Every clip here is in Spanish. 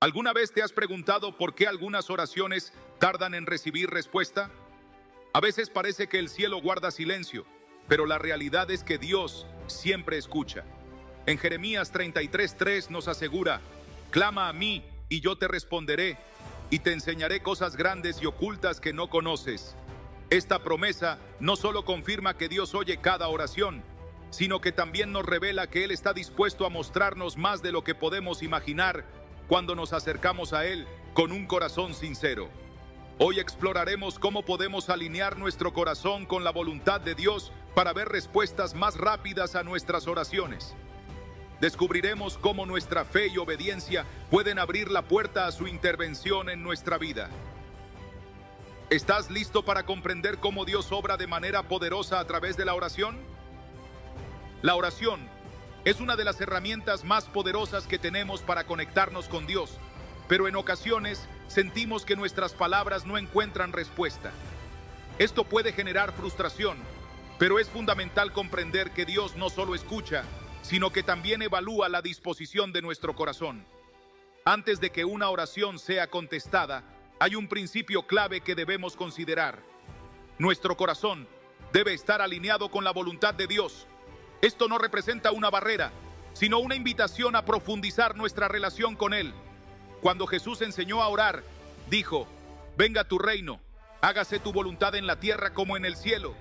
¿Alguna vez te has preguntado por qué algunas oraciones tardan en recibir respuesta? A veces parece que el cielo guarda silencio, pero la realidad es que Dios siempre escucha. En Jeremías 33:3 nos asegura: clama a mí y yo te responderé, y te enseñaré cosas grandes y ocultas que no conoces. Esta promesa no solo confirma que Dios oye cada oración, sino que también nos revela que Él está dispuesto a mostrarnos más de lo que podemos imaginar cuando nos acercamos a Él con un corazón sincero. Hoy exploraremos cómo podemos alinear nuestro corazón con la voluntad de Dios para ver respuestas más rápidas a nuestras oraciones. Descubriremos cómo nuestra fe y obediencia pueden abrir la puerta a su intervención en nuestra vida. ¿Estás listo para comprender cómo Dios obra de manera poderosa a través de la oración? La oración es una de las herramientas más poderosas que tenemos para conectarnos con Dios, pero en ocasiones sentimos que nuestras palabras no encuentran respuesta. Esto puede generar frustración, pero es fundamental comprender que Dios no solo escucha, sino que también evalúa la disposición de nuestro corazón. Antes de que una oración sea contestada, hay un principio clave que debemos considerar. Nuestro corazón debe estar alineado con la voluntad de Dios. Esto no representa una barrera, sino una invitación a profundizar nuestra relación con Él. Cuando Jesús enseñó a orar, dijo: venga tu reino, hágase tu voluntad en la tierra como en el cielo.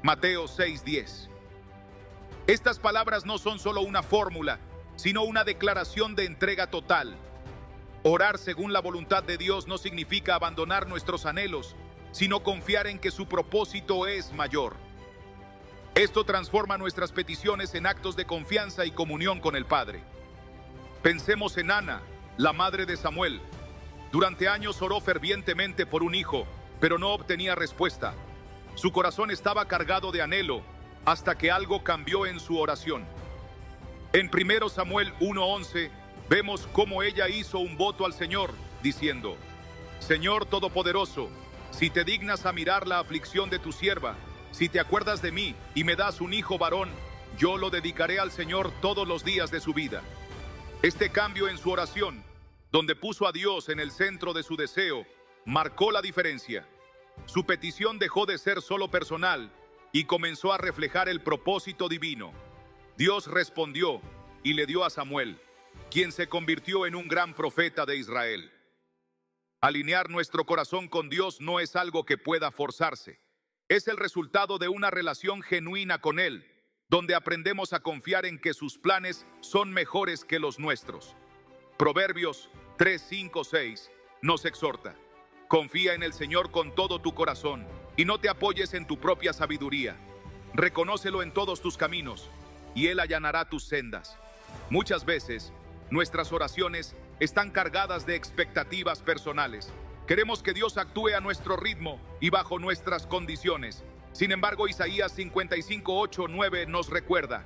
Mateo 6:10. Estas palabras no son solo una fórmula, sino una declaración de entrega total. Orar según la voluntad de Dios no significa abandonar nuestros anhelos, sino confiar en que su propósito es mayor. Esto transforma nuestras peticiones en actos de confianza y comunión con el Padre. Pensemos en Ana, la madre de Samuel. Durante años oró fervientemente por un hijo, pero no obtenía respuesta. Su corazón estaba cargado de anhelo, hasta que algo cambió en su oración. En 1 Samuel 1:11 vemos cómo ella hizo un voto al Señor, diciendo: Señor Todopoderoso, si te dignas a mirar la aflicción de tu sierva, si te acuerdas de mí y me das un hijo varón, yo lo dedicaré al Señor todos los días de su vida. Este cambio en su oración, donde puso a Dios en el centro de su deseo, marcó la diferencia. Su petición dejó de ser solo personal y comenzó a reflejar el propósito divino. Dios respondió y le dio a Samuel, quien se convirtió en un gran profeta de Israel. Alinear nuestro corazón con Dios no es algo que pueda forzarse. Es el resultado de una relación genuina con Él, donde aprendemos a confiar en que sus planes son mejores que los nuestros. Proverbios 3:5-6 nos exhorta: confía en el Señor con todo tu corazón y no te apoyes en tu propia sabiduría. Reconócelo en todos tus caminos y Él allanará tus sendas. Muchas veces, nuestras oraciones están cargadas de expectativas personales. Queremos que Dios actúe a nuestro ritmo y bajo nuestras condiciones. Sin embargo, Isaías 55:8-9 nos recuerda: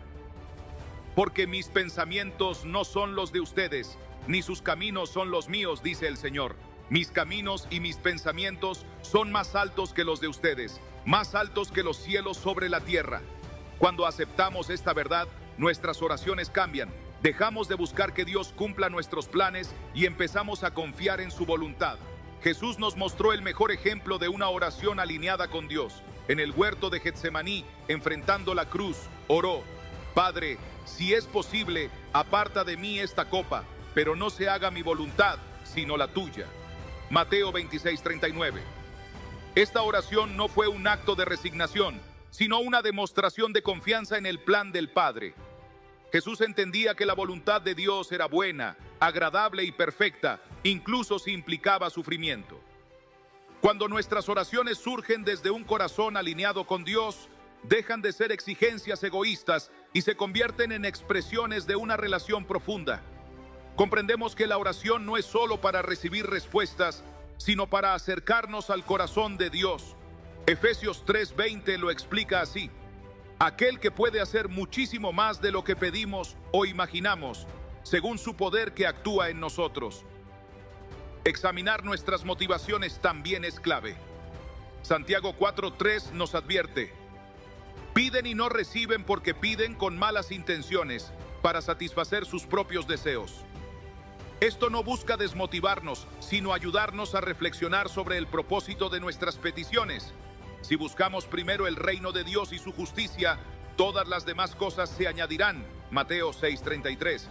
porque mis pensamientos no son los de ustedes, ni sus caminos son los míos, dice el Señor. Mis caminos y mis pensamientos son más altos que los de ustedes, más altos que los cielos sobre la tierra. Cuando aceptamos esta verdad, nuestras oraciones cambian. Dejamos de buscar que Dios cumpla nuestros planes y empezamos a confiar en su voluntad. Jesús nos mostró el mejor ejemplo de una oración alineada con Dios. En el huerto de Getsemaní, enfrentando la cruz, oró: Padre, si es posible, aparta de mí esta copa, pero no se haga mi voluntad, sino la tuya. Mateo 26:39. Esta oración no fue un acto de resignación, sino una demostración de confianza en el plan del Padre. Jesús entendía que la voluntad de Dios era buena, agradable y perfecta, incluso si implicaba sufrimiento. Cuando nuestras oraciones surgen desde un corazón alineado con Dios, dejan de ser exigencias egoístas y se convierten en expresiones de una relación profunda. Comprendemos que la oración no es solo para recibir respuestas, sino para acercarnos al corazón de Dios. Efesios 3:20 lo explica así: aquel que puede hacer muchísimo más de lo que pedimos o imaginamos, según su poder que actúa en nosotros. Examinar nuestras motivaciones también es clave. Santiago 4:3 nos advierte: piden y no reciben porque piden con malas intenciones para satisfacer sus propios deseos. Esto no busca desmotivarnos, sino ayudarnos a reflexionar sobre el propósito de nuestras peticiones. Si buscamos primero el reino de Dios y su justicia, todas las demás cosas se añadirán. Mateo 6:33.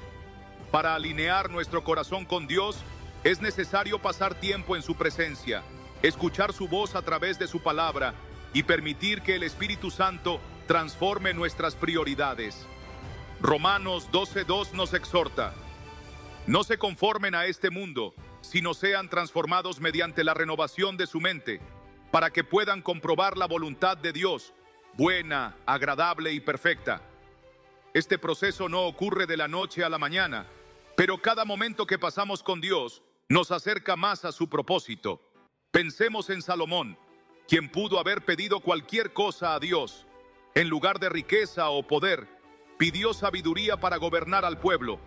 Para alinear nuestro corazón con Dios, es necesario pasar tiempo en su presencia, escuchar su voz a través de su palabra y permitir que el Espíritu Santo transforme nuestras prioridades. Romanos 12:2 nos exhorta: no se conformen a este mundo, sino sean transformados mediante la renovación de su mente, para que puedan comprobar la voluntad de Dios, buena, agradable y perfecta. Este proceso no ocurre de la noche a la mañana, pero cada momento que pasamos con Dios nos acerca más a su propósito. Pensemos en Salomón, quien pudo haber pedido cualquier cosa a Dios. En lugar de riqueza o poder, pidió sabiduría para gobernar al pueblo.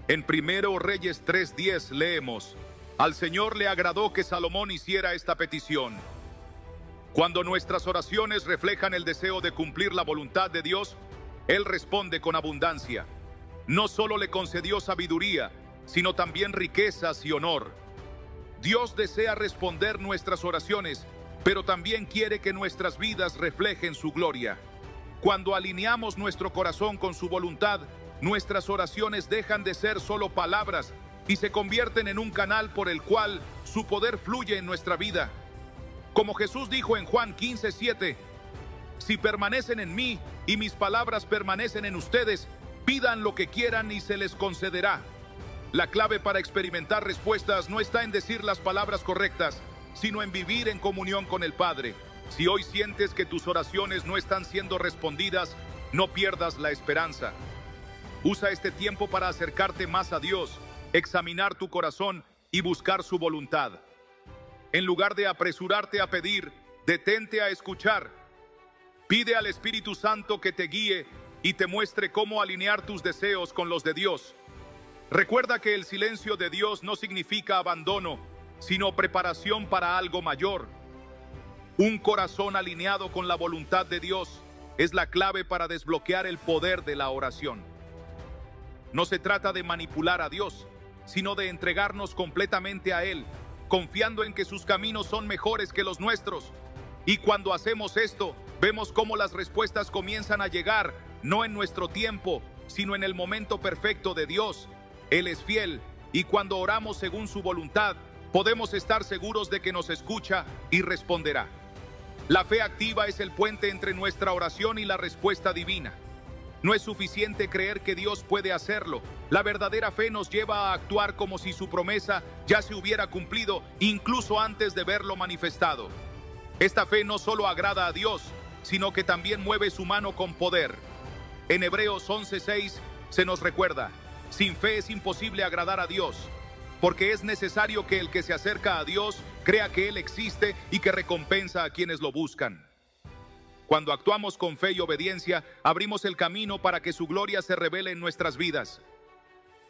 En 1 Reyes 3:10 leemos: al Señor le agradó que Salomón hiciera esta petición. Cuando nuestras oraciones reflejan el deseo de cumplir la voluntad de Dios, Él responde con abundancia. No solo le concedió sabiduría, sino también riquezas y honor. Dios desea responder nuestras oraciones, pero también quiere que nuestras vidas reflejen su gloria. Cuando alineamos nuestro corazón con su voluntad, nuestras oraciones dejan de ser solo palabras y se convierten en un canal por el cual su poder fluye en nuestra vida. Como Jesús dijo en Juan 15:7, si permanecen en mí y mis palabras permanecen en ustedes, pidan lo que quieran y se les concederá. La clave para experimentar respuestas no está en decir las palabras correctas, sino en vivir en comunión con el Padre. Si hoy sientes que tus oraciones no están siendo respondidas, no pierdas la esperanza. Usa este tiempo para acercarte más a Dios, examinar tu corazón y buscar su voluntad. En lugar de apresurarte a pedir, detente a escuchar. Pide al Espíritu Santo que te guíe y te muestre cómo alinear tus deseos con los de Dios. Recuerda que el silencio de Dios no significa abandono, sino preparación para algo mayor. Un corazón alineado con la voluntad de Dios es la clave para desbloquear el poder de la oración. No se trata de manipular a Dios, sino de entregarnos completamente a Él, confiando en que sus caminos son mejores que los nuestros. Y cuando hacemos esto, vemos cómo las respuestas comienzan a llegar, no en nuestro tiempo, sino en el momento perfecto de Dios. Él es fiel, y cuando oramos según su voluntad, podemos estar seguros de que nos escucha y responderá. La fe activa es el puente entre nuestra oración y la respuesta divina. No es suficiente creer que Dios puede hacerlo. La verdadera fe nos lleva a actuar como si su promesa ya se hubiera cumplido, incluso antes de verlo manifestado. Esta fe no solo agrada a Dios, sino que también mueve su mano con poder. En Hebreos 11:6 se nos recuerda: sin fe es imposible agradar a Dios, porque es necesario que el que se acerca a Dios crea que Él existe y que recompensa a quienes lo buscan. Cuando actuamos con fe y obediencia, abrimos el camino para que su gloria se revele en nuestras vidas.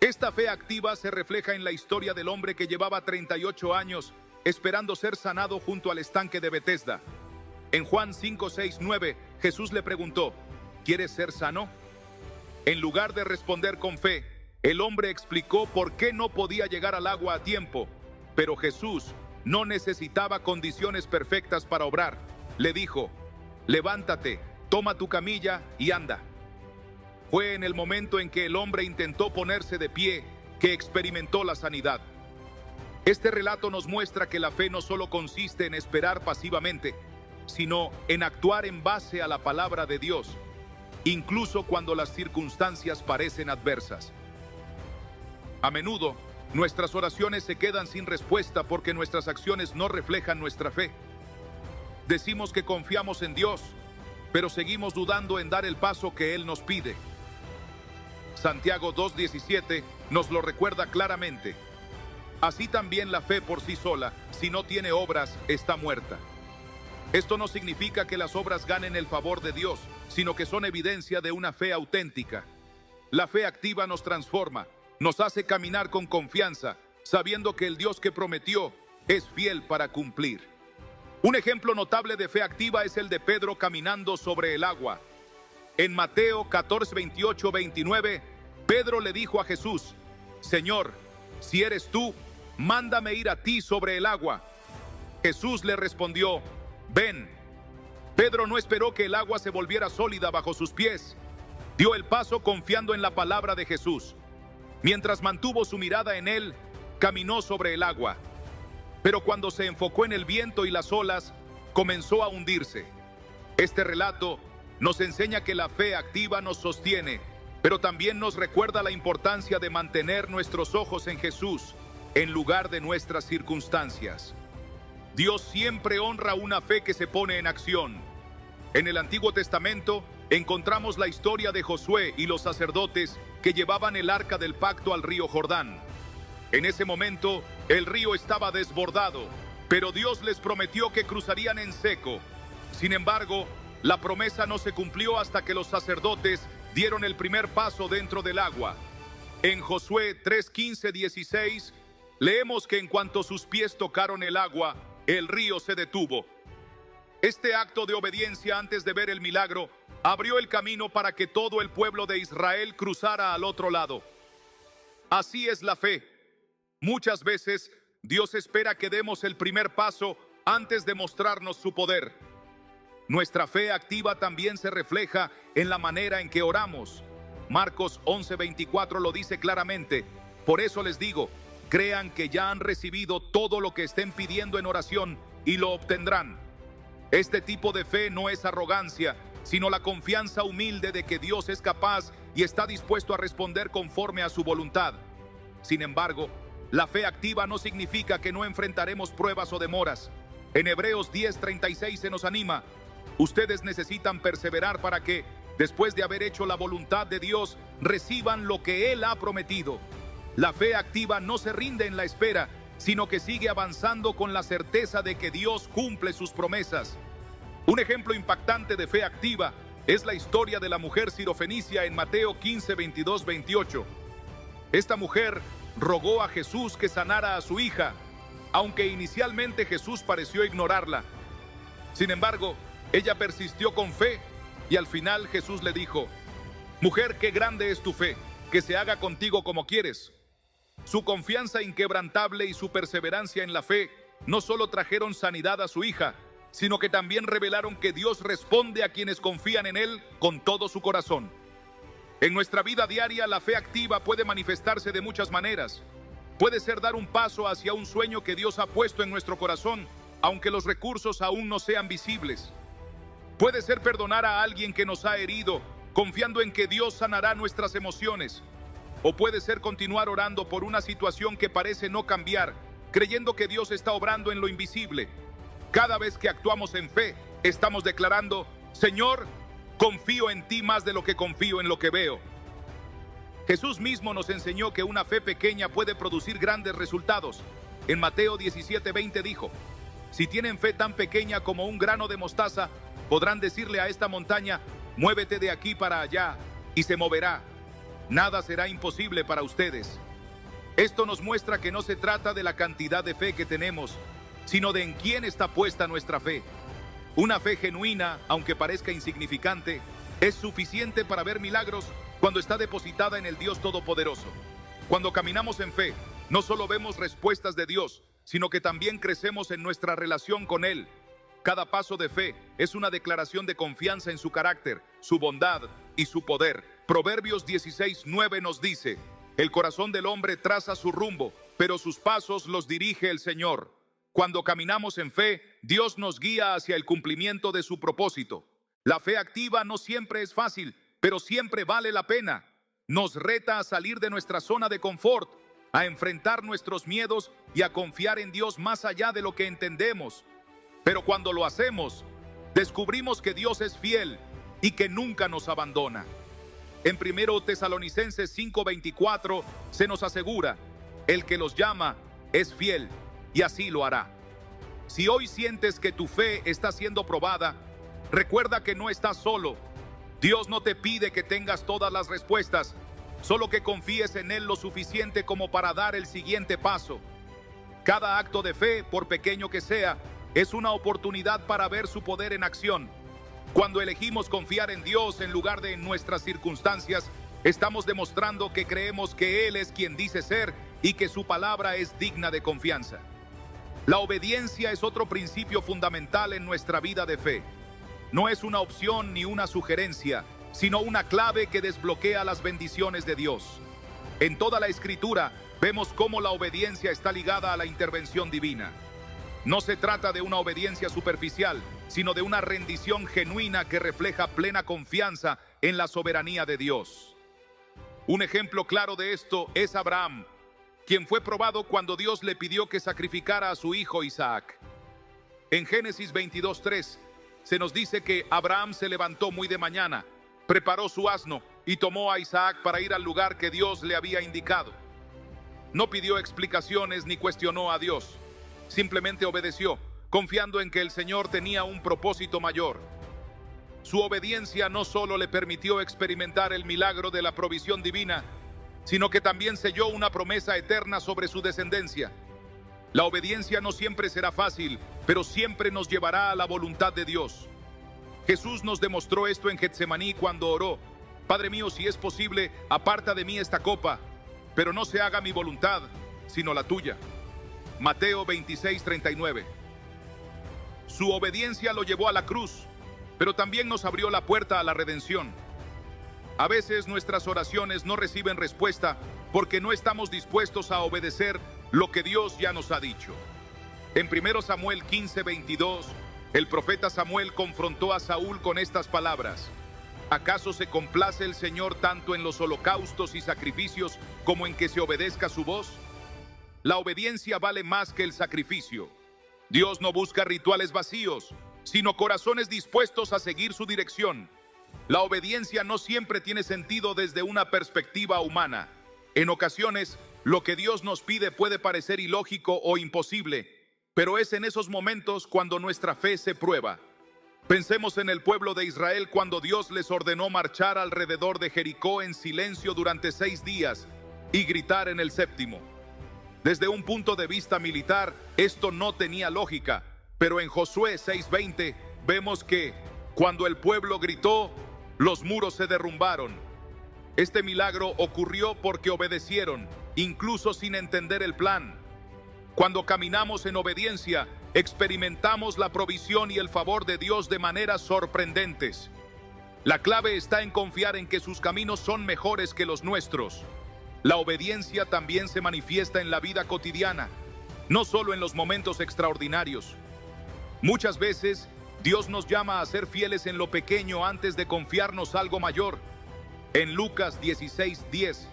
Esta fe activa se refleja en la historia del hombre que llevaba 38 años esperando ser sanado junto al estanque de Betesda. En Juan 5:6-9, Jesús le preguntó: ¿quieres ser sano? En lugar de responder con fe, el hombre explicó por qué no podía llegar al agua a tiempo. Pero Jesús no necesitaba condiciones perfectas para obrar. Le dijo: levántate, toma tu camilla y anda. Fue en el momento en que el hombre intentó ponerse de pie que experimentó la sanidad. Este relato nos muestra que la fe no solo consiste en esperar pasivamente, sino en actuar en base a la palabra de Dios, incluso cuando las circunstancias parecen adversas. A menudo, nuestras oraciones se quedan sin respuesta porque nuestras acciones no reflejan nuestra fe. Decimos que confiamos en Dios, pero seguimos dudando en dar el paso que Él nos pide. Santiago 2:17 nos lo recuerda claramente. Así también la fe por sí sola, si no tiene obras, está muerta. Esto no significa que las obras ganen el favor de Dios, sino que son evidencia de una fe auténtica. La fe activa nos transforma, nos hace caminar con confianza, sabiendo que el Dios que prometió es fiel para cumplir. Un ejemplo notable de fe activa es el de Pedro caminando sobre el agua. En Mateo 14:28-29, Pedro le dijo a Jesús: Señor, si eres tú, mándame ir a ti sobre el agua. Jesús le respondió, ven. Pedro no esperó que el agua se volviera sólida bajo sus pies. Dio el paso confiando en la palabra de Jesús. Mientras mantuvo su mirada en él, caminó sobre el agua. Pero cuando se enfocó en el viento y las olas, comenzó a hundirse. Este relato nos enseña que la fe activa nos sostiene, pero también nos recuerda la importancia de mantener nuestros ojos en Jesús en lugar de nuestras circunstancias. Dios siempre honra una fe que se pone en acción. En el Antiguo Testamento encontramos la historia de Josué y los sacerdotes que llevaban el arca del pacto al río Jordán. En ese momento, el río estaba desbordado, pero Dios les prometió que cruzarían en seco. Sin embargo, la promesa no se cumplió hasta que los sacerdotes dieron el primer paso dentro del agua. En Josué 3:15-16, leemos que en cuanto sus pies tocaron el agua, el río se detuvo. Este acto de obediencia antes de ver el milagro abrió el camino para que todo el pueblo de Israel cruzara al otro lado. Así es la fe. Muchas veces Dios espera que demos el primer paso antes de mostrarnos su poder. Nuestra fe activa también se refleja en la manera en que oramos. Marcos 11:24 lo dice claramente. Por eso les digo, crean que ya han recibido todo lo que estén pidiendo en oración y lo obtendrán. Este tipo de fe no es arrogancia, sino la confianza humilde de que Dios es capaz y está dispuesto a responder conforme a su voluntad. Sin embargo, la fe activa no significa que no enfrentaremos pruebas o demoras. En Hebreos 10:36 se nos anima. Ustedes necesitan perseverar para que, después de haber hecho la voluntad de Dios, reciban lo que Él ha prometido. La fe activa no se rinde en la espera, sino que sigue avanzando con la certeza de que Dios cumple sus promesas. Un ejemplo impactante de fe activa es la historia de la mujer sirofenicia en Mateo 15:22-28. Esta mujer rogó a Jesús que sanara a su hija, aunque inicialmente Jesús pareció ignorarla. Sin embargo, ella persistió con fe y al final Jesús le dijo, mujer, qué grande es tu fe, que se haga contigo como quieres. Su confianza inquebrantable y su perseverancia en la fe no solo trajeron sanidad a su hija, sino que también revelaron que Dios responde a quienes confían en Él con todo su corazón. En nuestra vida diaria, la fe activa puede manifestarse de muchas maneras. Puede ser dar un paso hacia un sueño que Dios ha puesto en nuestro corazón, aunque los recursos aún no sean visibles. Puede ser perdonar a alguien que nos ha herido, confiando en que Dios sanará nuestras emociones. O puede ser continuar orando por una situación que parece no cambiar, creyendo que Dios está obrando en lo invisible. Cada vez que actuamos en fe, estamos declarando, Señor, confío en ti más de lo que confío en lo que veo. Jesús mismo nos enseñó que una fe pequeña puede producir grandes resultados. En Mateo 17:20 dijo, si tienen fe tan pequeña como un grano de mostaza, podrán decirle a esta montaña, muévete de aquí para allá, y se moverá. Nada será imposible para ustedes. Esto nos muestra que no se trata de la cantidad de fe que tenemos, sino de en quién está puesta nuestra fe. Una fe genuina, aunque parezca insignificante, es suficiente para ver milagros cuando está depositada en el Dios Todopoderoso. Cuando caminamos en fe, no solo vemos respuestas de Dios, sino que también crecemos en nuestra relación con Él. Cada paso de fe es una declaración de confianza en su carácter, su bondad y su poder. Proverbios 16:9 nos dice, el corazón del hombre traza su rumbo, pero sus pasos los dirige el Señor. Cuando caminamos en fe, Dios nos guía hacia el cumplimiento de su propósito. La fe activa no siempre es fácil, pero siempre vale la pena. Nos reta a salir de nuestra zona de confort, a enfrentar nuestros miedos y a confiar en Dios más allá de lo que entendemos. Pero cuando lo hacemos, descubrimos que Dios es fiel y que nunca nos abandona. En 1 Tesalonicenses 5:24 se nos asegura, el que los llama es fiel y así lo hará. Si hoy sientes que tu fe está siendo probada, recuerda que no estás solo. Dios no te pide que tengas todas las respuestas, solo que confíes en Él lo suficiente como para dar el siguiente paso. Cada acto de fe, por pequeño que sea, es una oportunidad para ver su poder en acción. Cuando elegimos confiar en Dios en lugar de en nuestras circunstancias, estamos demostrando que creemos que Él es quien dice ser y que su palabra es digna de confianza. La obediencia es otro principio fundamental en nuestra vida de fe. No es una opción ni una sugerencia, sino una clave que desbloquea las bendiciones de Dios. En toda la Escritura vemos cómo la obediencia está ligada a la intervención divina. No se trata de una obediencia superficial, sino de una rendición genuina que refleja plena confianza en la soberanía de Dios. Un ejemplo claro de esto es Abraham, quien fue probado cuando Dios le pidió que sacrificara a su hijo Isaac. En Génesis 22:3 se nos dice que Abraham se levantó muy de mañana, preparó su asno y tomó a Isaac para ir al lugar que Dios le había indicado. No pidió explicaciones ni cuestionó a Dios, simplemente obedeció, confiando en que el Señor tenía un propósito mayor. Su obediencia no solo le permitió experimentar el milagro de la provisión divina, sino que también selló una promesa eterna sobre su descendencia. La obediencia no siempre será fácil, pero siempre nos llevará a la voluntad de Dios. Jesús nos demostró esto en Getsemaní cuando oró: Padre mío, si es posible, aparta de mí esta copa, pero no se haga mi voluntad, sino la tuya. Mateo 26:39. Su obediencia lo llevó a la cruz, pero también nos abrió la puerta a la redención. A veces nuestras oraciones no reciben respuesta porque no estamos dispuestos a obedecer lo que Dios ya nos ha dicho. En 1 Samuel 15:22, el profeta Samuel confrontó a Saúl con estas palabras: ¿acaso se complace el Señor tanto en los holocaustos y sacrificios como en que se obedezca su voz? La obediencia vale más que el sacrificio. Dios no busca rituales vacíos, sino corazones dispuestos a seguir su dirección. La obediencia no siempre tiene sentido desde una perspectiva humana. En ocasiones, lo que Dios nos pide puede parecer ilógico o imposible, pero es en esos momentos cuando nuestra fe se prueba. Pensemos en el pueblo de Israel cuando Dios les ordenó marchar alrededor de Jericó en silencio durante 6 días y gritar en el séptimo. Desde un punto de vista militar, esto no tenía lógica, pero en Josué 6:20 vemos que cuando el pueblo gritó, los muros se derrumbaron. Este milagro ocurrió porque obedecieron, incluso sin entender el plan. Cuando caminamos en obediencia, experimentamos la provisión y el favor de Dios de maneras sorprendentes. La clave está en confiar en que sus caminos son mejores que los nuestros. La obediencia también se manifiesta en la vida cotidiana, no solo en los momentos extraordinarios. Muchas veces, Dios nos llama a ser fieles en lo pequeño antes de confiarnos algo mayor. En Lucas 16:10,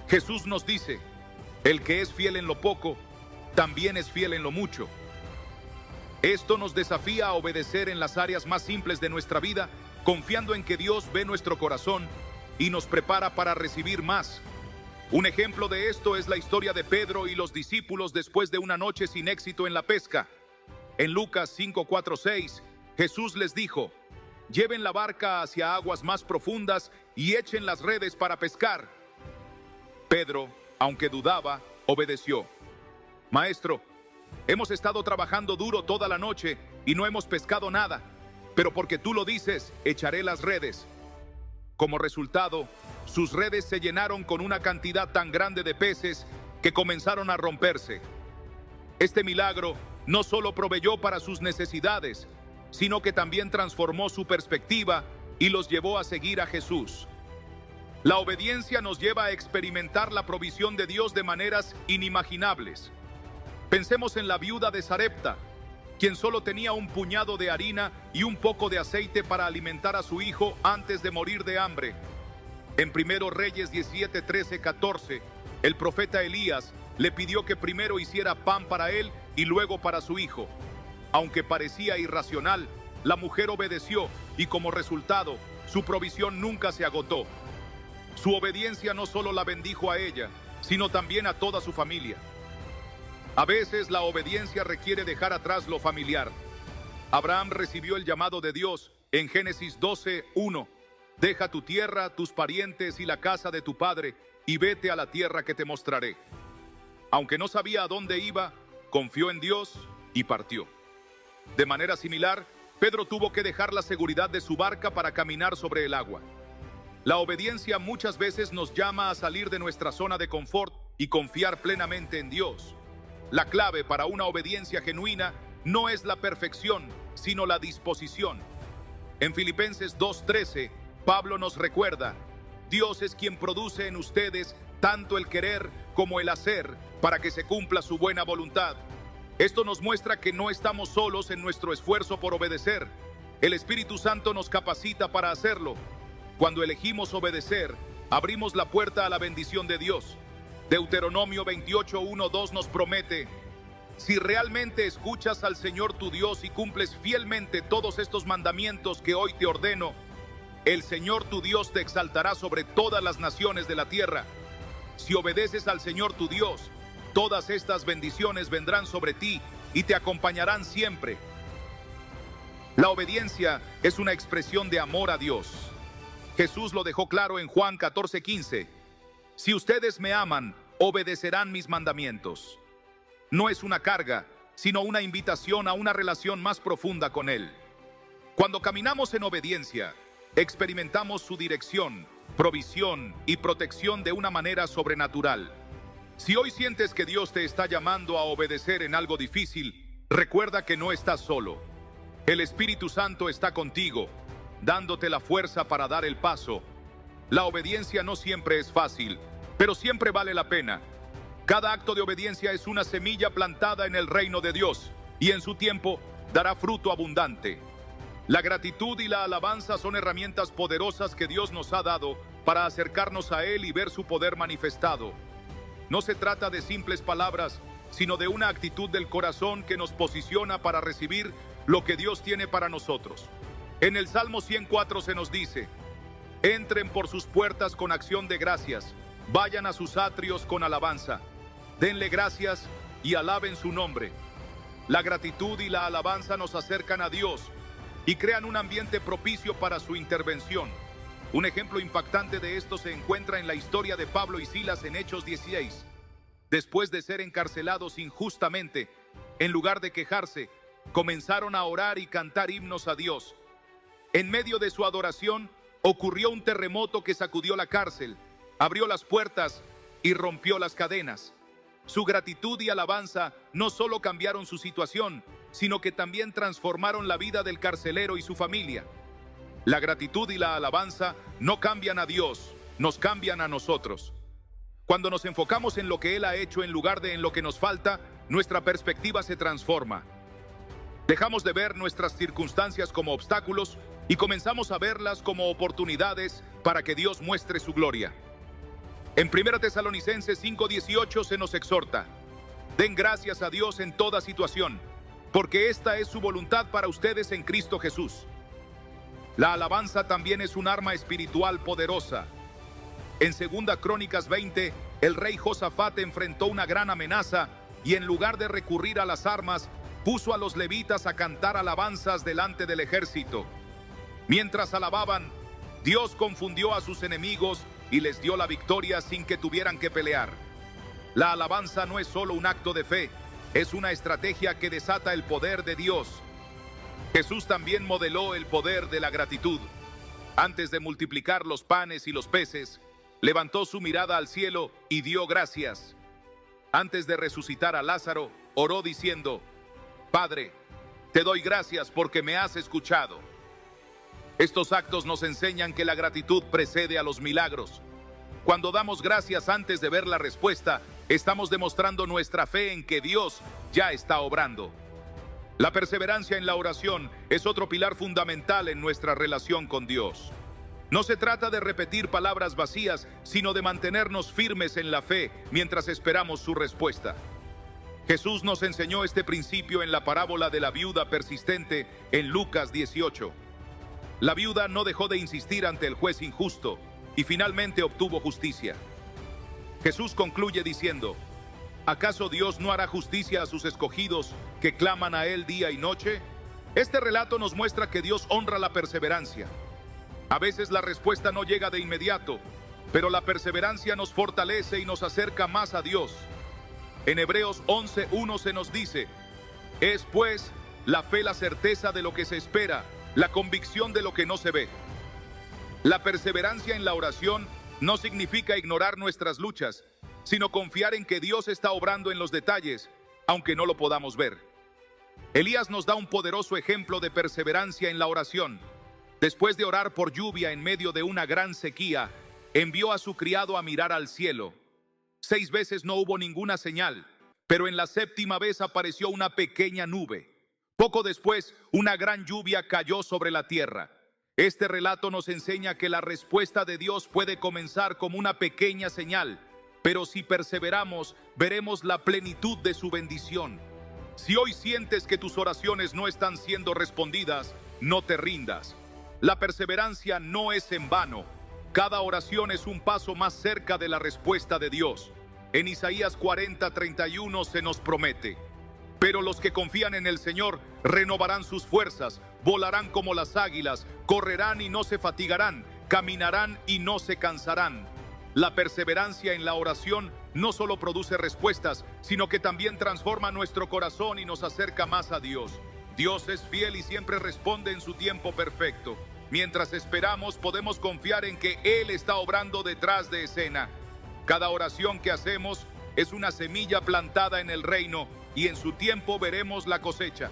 Jesús nos dice: el que es fiel en lo poco, también es fiel en lo mucho. Esto nos desafía a obedecer en las áreas más simples de nuestra vida, confiando en que Dios ve nuestro corazón y nos prepara para recibir más. Un ejemplo de esto es la historia de Pedro y los discípulos después de una noche sin éxito en la pesca. En Lucas 5:4-6, Jesús les dijo: lleven la barca hacia aguas más profundas y echen las redes para pescar. Pedro, aunque dudaba, obedeció. Maestro, hemos estado trabajando duro toda la noche y no hemos pescado nada, pero porque tú lo dices, echaré las redes. Como resultado, sus redes se llenaron con una cantidad tan grande de peces que comenzaron a romperse. Este milagro no solo proveyó para sus necesidades, sino que también transformó su perspectiva y los llevó a seguir a Jesús. La obediencia nos lleva a experimentar la provisión de Dios de maneras inimaginables. Pensemos en la viuda de Sarepta, quien solo tenía un puñado de harina y un poco de aceite para alimentar a su hijo antes de morir de hambre. En 1 Reyes 17:13-14, el profeta Elías le pidió que primero hiciera pan para él y luego para su hijo. Aunque parecía irracional, la mujer obedeció y como resultado, su provisión nunca se agotó. Su obediencia no solo la bendijo a ella, sino también a toda su familia. A veces la obediencia requiere dejar atrás lo familiar. Abraham recibió el llamado de Dios en Génesis 12:1. Deja tu tierra, tus parientes y la casa de tu padre, y vete a la tierra que te mostraré. Aunque no sabía a dónde iba, confió en Dios y partió. De manera similar, Pedro tuvo que dejar la seguridad de su barca para caminar sobre el agua. La obediencia muchas veces nos llama a salir de nuestra zona de confort y confiar plenamente en Dios. La clave para una obediencia genuina no es la perfección, sino la disposición. En Filipenses 2:13, Pablo nos recuerda: Dios es quien produce en ustedes tanto el querer como el hacer para que se cumpla su buena voluntad. Esto nos muestra que no estamos solos en nuestro esfuerzo por obedecer. El Espíritu Santo nos capacita para hacerlo. Cuando elegimos obedecer, abrimos la puerta a la bendición de Dios. Deuteronomio 28:1-2 nos promete: si realmente escuchas al Señor tu Dios y cumples fielmente todos estos mandamientos que hoy te ordeno, el Señor tu Dios te exaltará sobre todas las naciones de la tierra. Si obedeces al Señor tu Dios, todas estas bendiciones vendrán sobre ti y te acompañarán siempre. La obediencia es una expresión de amor a Dios. Jesús lo dejó claro en Juan 14:15. Si ustedes me aman, obedecerán mis mandamientos. No es una carga, sino una invitación a una relación más profunda con Él. Cuando caminamos en obediencia, experimentamos su dirección, provisión y protección de una manera sobrenatural. Si hoy sientes que Dios te está llamando a obedecer en algo difícil, recuerda que no estás solo. El Espíritu Santo está contigo, dándote la fuerza para dar el paso. La obediencia no siempre es fácil, pero siempre vale la pena. Cada acto de obediencia es una semilla plantada en el reino de Dios, y en su tiempo dará fruto abundante. La gratitud y la alabanza son herramientas poderosas que Dios nos ha dado para acercarnos a Él y ver su poder manifestado. No se trata de simples palabras, sino de una actitud del corazón que nos posiciona para recibir lo que Dios tiene para nosotros. En el Salmo 104 se nos dice: entren por sus puertas con acción de gracias, vayan a sus atrios con alabanza, denle gracias y alaben su nombre. La gratitud y la alabanza nos acercan a Dios y crean un ambiente propicio para su intervención. Un ejemplo impactante de esto se encuentra en la historia de Pablo y Silas en Hechos 16. Después de ser encarcelados injustamente, en lugar de quejarse, comenzaron a orar y cantar himnos a Dios. En medio de su adoración, ocurrió un terremoto que sacudió la cárcel, abrió las puertas y rompió las cadenas. Su gratitud y alabanza no solo cambiaron su situación, sino que también transformaron la vida del carcelero y su familia. La gratitud y la alabanza no cambian a Dios, nos cambian a nosotros. Cuando nos enfocamos en lo que Él ha hecho en lugar de en lo que nos falta, nuestra perspectiva se transforma. Dejamos de ver nuestras circunstancias como obstáculos y comenzamos a verlas como oportunidades para que Dios muestre su gloria. En 1 Tesalonicenses 5:18 se nos exhorta: den gracias a Dios en toda situación, porque esta es su voluntad para ustedes en Cristo Jesús. La alabanza también es un arma espiritual poderosa. En 2 Crónicas 20, el rey Josafat enfrentó una gran amenaza y en lugar de recurrir a las armas, puso a los levitas a cantar alabanzas delante del ejército. Mientras alababan, Dios confundió a sus enemigos y les dio la victoria sin que tuvieran que pelear. La alabanza no es solo un acto de fe, es una estrategia que desata el poder de Dios. Jesús también modeló el poder de la gratitud. Antes de multiplicar los panes y los peces, levantó su mirada al cielo y dio gracias. Antes de resucitar a Lázaro, oró diciendo: Padre, te doy gracias porque me has escuchado. Estos actos nos enseñan que la gratitud precede a los milagros. Cuando damos gracias antes de ver la respuesta, estamos demostrando nuestra fe en que Dios ya está obrando. La perseverancia en la oración es otro pilar fundamental en nuestra relación con Dios. No se trata de repetir palabras vacías, sino de mantenernos firmes en la fe mientras esperamos su respuesta. Jesús nos enseñó este principio en la parábola de la viuda persistente en Lucas 18. La viuda no dejó de insistir ante el juez injusto y finalmente obtuvo justicia. Jesús concluye diciendo: ¿acaso Dios no hará justicia a sus escogidos que claman a Él día y noche? Este relato nos muestra que Dios honra la perseverancia. A veces la respuesta no llega de inmediato, pero la perseverancia nos fortalece y nos acerca más a Dios. En Hebreos 11:1 se nos dice: es pues la fe la certeza de lo que se espera, la convicción de lo que no se ve. La perseverancia en la oración no significa ignorar nuestras luchas, sino confiar en que Dios está obrando en los detalles, aunque no lo podamos ver. Elías nos da un poderoso ejemplo de perseverancia en la oración. Después de orar por lluvia en medio de una gran sequía, envió a su criado a mirar al cielo. 6 veces no hubo ninguna señal, pero en la 7ª vez apareció una pequeña nube. Poco después, una gran lluvia cayó sobre la tierra. Este relato nos enseña que la respuesta de Dios puede comenzar como una pequeña señal, pero si perseveramos, veremos la plenitud de su bendición. Si hoy sientes que tus oraciones no están siendo respondidas, no te rindas. La perseverancia no es en vano. Cada oración es un paso más cerca de la respuesta de Dios. En Isaías 40:31 se nos promete: pero los que confían en el Señor renovarán sus fuerzas, volarán como las águilas, correrán y no se fatigarán, caminarán y no se cansarán. La perseverancia en la oración no solo produce respuestas, sino que también transforma nuestro corazón y nos acerca más a Dios. Dios es fiel y siempre responde en su tiempo perfecto. Mientras esperamos, podemos confiar en que Él está obrando detrás de escena. Cada oración que hacemos es una semilla plantada en el reino, y en su tiempo veremos la cosecha.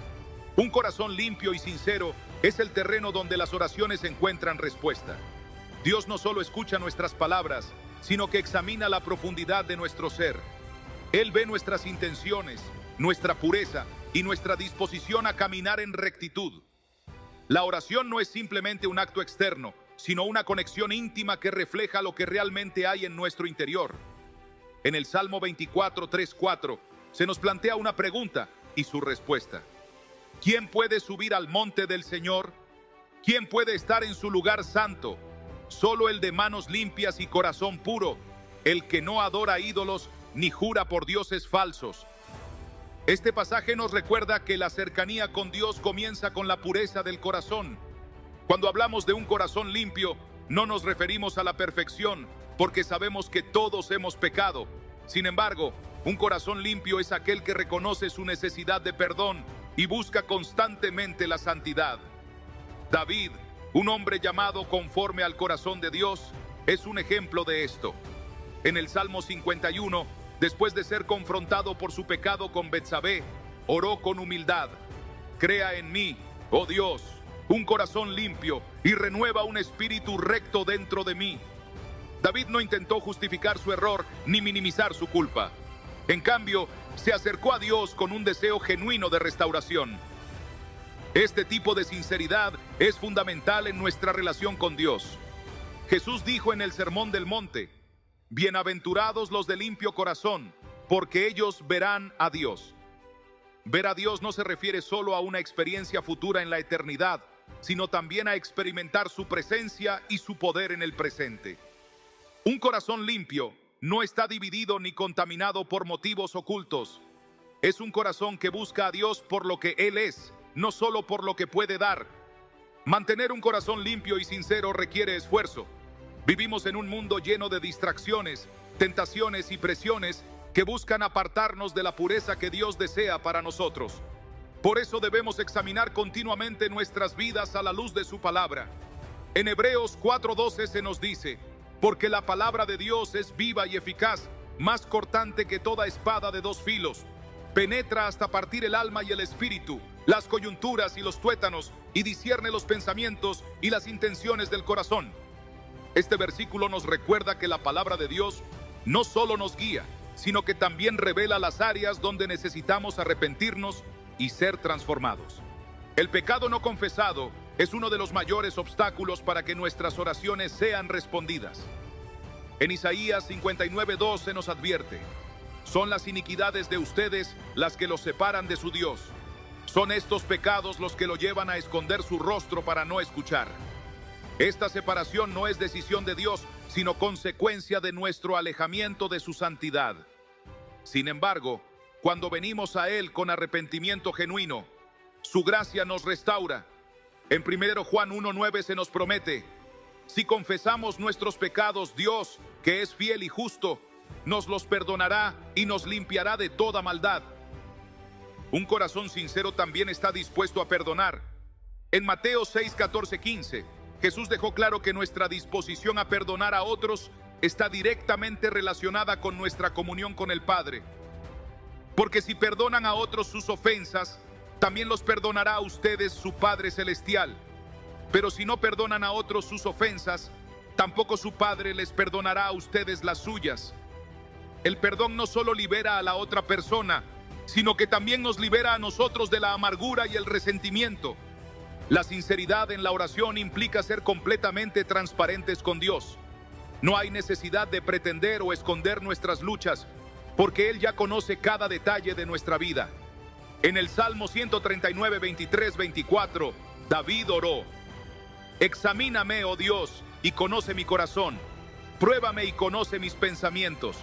Un corazón limpio y sincero es el terreno donde las oraciones encuentran respuesta. Dios no solo escucha nuestras palabras, sino que examina la profundidad de nuestro ser. Él ve nuestras intenciones, nuestra pureza y nuestra disposición a caminar en rectitud. La oración no es simplemente un acto externo, sino una conexión íntima que refleja lo que realmente hay en nuestro interior. En el Salmo 24:3-4 se nos plantea una pregunta y su respuesta: ¿quién puede subir al monte del Señor? ¿Quién puede estar en su lugar santo? Solo el de manos limpias y corazón puro, el que no adora ídolos ni jura por dioses falsos. Este pasaje nos recuerda que la cercanía con Dios comienza con la pureza del corazón. Cuando hablamos de un corazón limpio, no nos referimos a la perfección, porque sabemos que todos hemos pecado. Sin embargo, un corazón limpio es aquel que reconoce su necesidad de perdón y busca constantemente la santidad. David, un hombre llamado conforme al corazón de Dios, es un ejemplo de esto. En el Salmo 51, después de ser confrontado por su pecado con Betsabé, oró con humildad: crea en mí, oh Dios, un corazón limpio y renueva un espíritu recto dentro de mí. David no intentó justificar su error ni minimizar su culpa. En cambio, se acercó a Dios con un deseo genuino de restauración. Este tipo de sinceridad es fundamental en nuestra relación con Dios. Jesús dijo en el Sermón del Monte: bienaventurados los de limpio corazón, porque ellos verán a Dios. Ver a Dios no se refiere solo a una experiencia futura en la eternidad, sino también a experimentar su presencia y su poder en el presente. Un corazón limpio no está dividido ni contaminado por motivos ocultos. Es un corazón que busca a Dios por lo que Él es, no solo por lo que puede dar. Mantener un corazón limpio y sincero requiere esfuerzo. Vivimos en un mundo lleno de distracciones, tentaciones y presiones que buscan apartarnos de la pureza que Dios desea para nosotros. Por eso debemos examinar continuamente nuestras vidas a la luz de su palabra. En Hebreos 4:12 se nos dice: porque la palabra de Dios es viva y eficaz, más cortante que toda espada de 2 filos. Penetra hasta partir el alma y el espíritu, las coyunturas y los tuétanos, y discierne los pensamientos y las intenciones del corazón. Este versículo nos recuerda que la palabra de Dios no solo nos guía, sino que también revela las áreas donde necesitamos arrepentirnos y ser transformados. El pecado no confesado es uno de los mayores obstáculos para que nuestras oraciones sean respondidas. En Isaías 59:2 se nos advierte: son las iniquidades de ustedes las que los separan de su Dios. Son estos pecados los que lo llevan a esconder su rostro para no escuchar. Esta separación no es decisión de Dios, sino consecuencia de nuestro alejamiento de su santidad. Sin embargo, cuando venimos a Él con arrepentimiento genuino, su gracia nos restaura. En 1 Juan 1:9 se nos promete: si confesamos nuestros pecados, Dios, que es fiel y justo, nos los perdonará y nos limpiará de toda maldad. Un corazón sincero también está dispuesto a perdonar. En Mateo 6:14-15, Jesús dejó claro que nuestra disposición a perdonar a otros está directamente relacionada con nuestra comunión con el Padre. Porque si perdonan a otros sus ofensas, también los perdonará a ustedes su Padre Celestial. Pero si no perdonan a otros sus ofensas, tampoco su Padre les perdonará a ustedes las suyas. El perdón no solo libera a la otra persona, sino que también nos libera a nosotros de la amargura y el resentimiento. La sinceridad en la oración implica ser completamente transparentes con Dios. No hay necesidad de pretender o esconder nuestras luchas, porque Él ya conoce cada detalle de nuestra vida. En el Salmo 139, 23, 24, David oró: examíname, oh Dios, y conoce mi corazón. Pruébame y conoce mis pensamientos.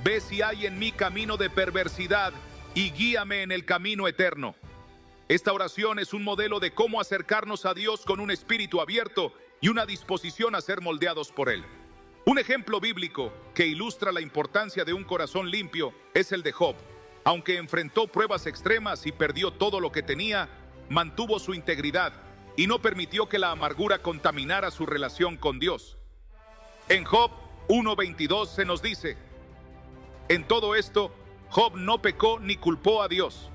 Ve si hay en mí camino de perversidad y guíame en el camino eterno. Esta oración es un modelo de cómo acercarnos a Dios con un espíritu abierto y una disposición a ser moldeados por Él. Un ejemplo bíblico que ilustra la importancia de un corazón limpio es el de Job. Aunque enfrentó pruebas extremas y perdió todo lo que tenía, mantuvo su integridad y no permitió que la amargura contaminara su relación con Dios. En Job 1:22 se nos dice: en todo esto, Job no pecó ni culpó a Dios.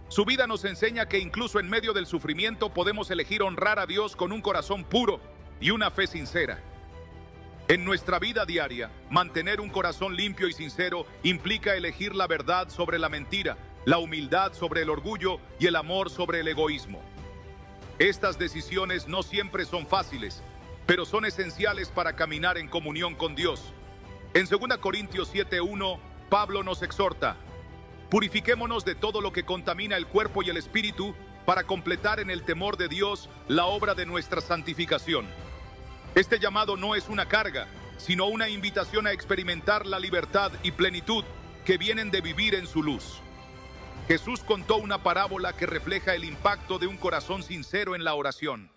Su vida nos enseña que incluso en medio del sufrimiento podemos elegir honrar a Dios con un corazón puro y una fe sincera. En nuestra vida diaria, mantener un corazón limpio y sincero implica elegir la verdad sobre la mentira, la humildad sobre el orgullo y el amor sobre el egoísmo. Estas decisiones no siempre son fáciles, pero son esenciales para caminar en comunión con Dios. En 2 Corintios 7:1, Pablo nos exhorta: purifiquémonos de todo lo que contamina el cuerpo y el espíritu, para completar en el temor de Dios la obra de nuestra santificación. Este llamado no es una carga, sino una invitación a experimentar la libertad y plenitud que vienen de vivir en su luz. Jesús contó una parábola que refleja el impacto de un corazón sincero en la oración.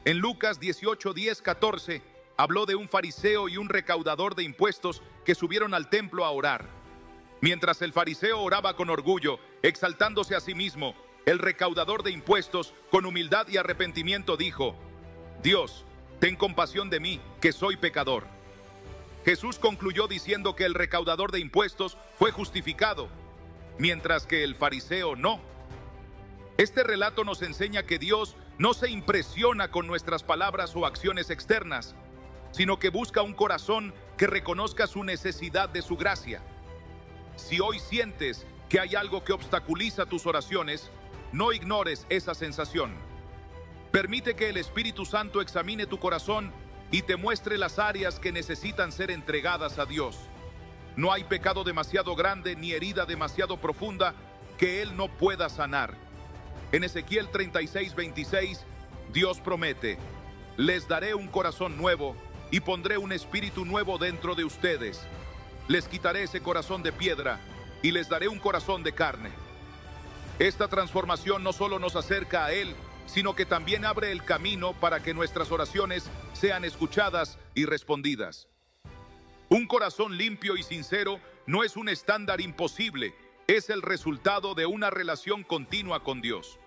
En Lucas 18:10-14, habló de un fariseo y un recaudador de impuestos que subieron al templo a orar. Mientras el fariseo oraba con orgullo, exaltándose a sí mismo, el recaudador de impuestos, con humildad y arrepentimiento, dijo: Dios, ten compasión de mí, que soy pecador. Jesús concluyó diciendo que el recaudador de impuestos fue justificado, mientras que el fariseo no. Este relato nos enseña que Dios no se impresiona con nuestras palabras o acciones externas, sino que busca un corazón que reconozca su necesidad de su gracia. Si hoy sientes que hay algo que obstaculiza tus oraciones, no ignores esa sensación. Permite que el Espíritu Santo examine tu corazón y te muestre las áreas que necesitan ser entregadas a Dios. No hay pecado demasiado grande ni herida demasiado profunda que Él no pueda sanar. En Ezequiel 36:26, Dios promete: les daré un corazón nuevo y pondré un espíritu nuevo dentro de ustedes. Les quitaré ese corazón de piedra y les daré un corazón de carne. Esta transformación no solo nos acerca a Él, sino que también abre el camino para que nuestras oraciones sean escuchadas y respondidas. Un corazón limpio y sincero no es un estándar imposible, es el resultado de una relación continua con Dios.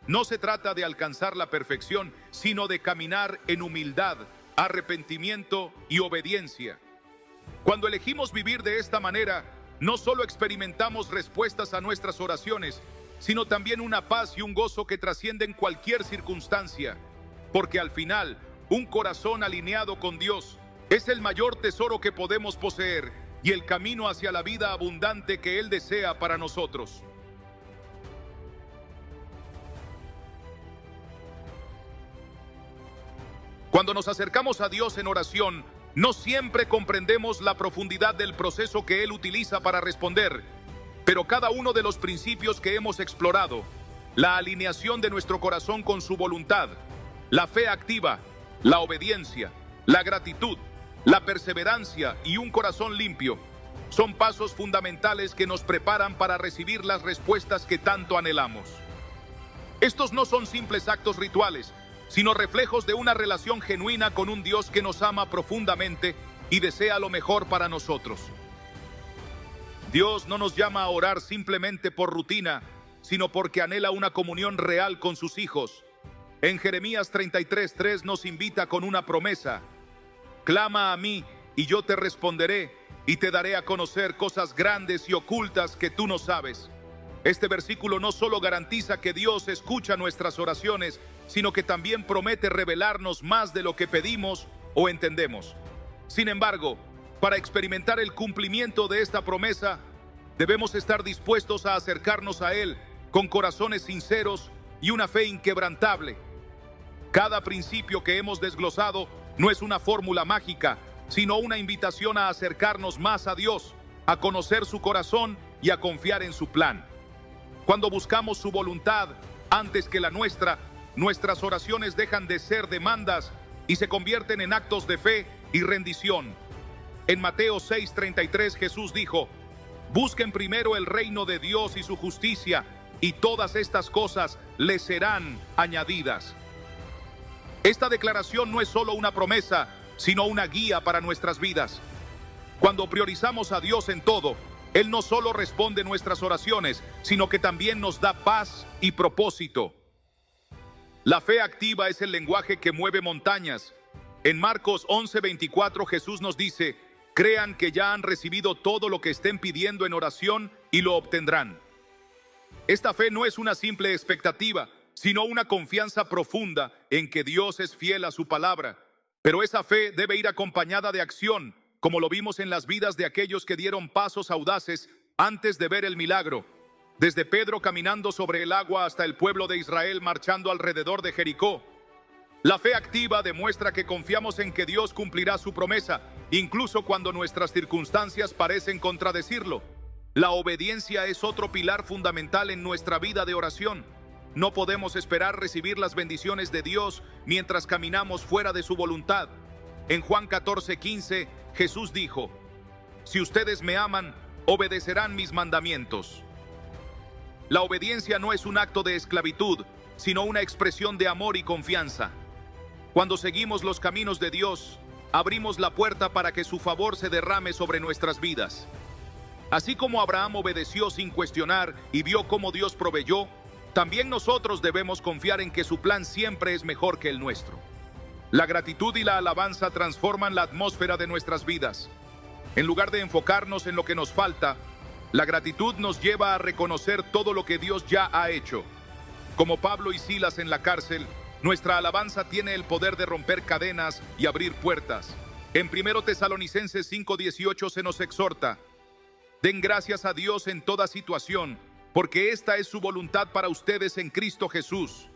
No se trata de alcanzar la perfección, sino de caminar en humildad, arrepentimiento y obediencia. Cuando elegimos vivir de esta manera, no solo experimentamos respuestas a nuestras oraciones, sino también una paz y un gozo que trascienden cualquier circunstancia, porque al final, un corazón alineado con Dios es el mayor tesoro que podemos poseer y el camino hacia la vida abundante que Él desea para nosotros. Cuando nos acercamos a Dios en oración, no siempre comprendemos la profundidad del proceso que Él utiliza para responder, pero cada uno de los principios que hemos explorado, la alineación de nuestro corazón con su voluntad, la fe activa, la obediencia, la gratitud, la perseverancia y un corazón limpio, son pasos fundamentales que nos preparan para recibir las respuestas que tanto anhelamos. Estos no son simples actos rituales, sino reflejos de una relación genuina con un Dios que nos ama profundamente y desea lo mejor para nosotros. Dios no nos llama a orar simplemente por rutina, sino porque anhela una comunión real con sus hijos. En Jeremías 33:3 nos invita con una promesa: clama a mí y yo te responderé y te daré a conocer cosas grandes y ocultas que tú no sabes. Este versículo no solo garantiza que Dios escucha nuestras oraciones, sino que también promete revelarnos más de lo que pedimos o entendemos. Sin embargo, para experimentar el cumplimiento de esta promesa, debemos estar dispuestos a acercarnos a Él con corazones sinceros y una fe inquebrantable. Cada principio que hemos desglosado no es una fórmula mágica, sino una invitación a acercarnos más a Dios, a conocer su corazón y a confiar en su plan. Cuando buscamos su voluntad antes que la nuestra, nuestras oraciones dejan de ser demandas y se convierten en actos de fe y rendición. En Mateo 6:33 Jesús dijo: busquen primero el reino de Dios y su justicia, y todas estas cosas les serán añadidas. Esta declaración no es solo una promesa, sino una guía para nuestras vidas. Cuando priorizamos a Dios en todo, Él no solo responde nuestras oraciones, sino que también nos da paz y propósito. La fe activa es el lenguaje que mueve montañas. En Marcos 11:24 Jesús nos dice: crean que ya han recibido todo lo que estén pidiendo en oración y lo obtendrán. Esta fe no es una simple expectativa, sino una confianza profunda en que Dios es fiel a su palabra. Pero esa fe debe ir acompañada de acción, como lo vimos en las vidas de aquellos que dieron pasos audaces antes de ver el milagro. Desde Pedro caminando sobre el agua hasta el pueblo de Israel marchando alrededor de Jericó. La fe activa demuestra que confiamos en que Dios cumplirá su promesa, incluso cuando nuestras circunstancias parecen contradecirlo. La obediencia es otro pilar fundamental en nuestra vida de oración. No podemos esperar recibir las bendiciones de Dios mientras caminamos fuera de su voluntad. En Juan 14:15, Jesús dijo: si ustedes me aman, obedecerán mis mandamientos. La obediencia no es un acto de esclavitud, sino una expresión de amor y confianza. Cuando seguimos los caminos de Dios, abrimos la puerta para que su favor se derrame sobre nuestras vidas. Así como Abraham obedeció sin cuestionar y vio cómo Dios proveyó, también nosotros debemos confiar en que su plan siempre es mejor que el nuestro. La gratitud y la alabanza transforman la atmósfera de nuestras vidas. En lugar de enfocarnos en lo que nos falta, la gratitud nos lleva a reconocer todo lo que Dios ya ha hecho. Como Pablo y Silas en la cárcel, nuestra alabanza tiene el poder de romper cadenas y abrir puertas. En 1 Tesalonicenses 5:18 se nos exhorta: den gracias a Dios en toda situación, porque esta es su voluntad para ustedes en Cristo Jesús.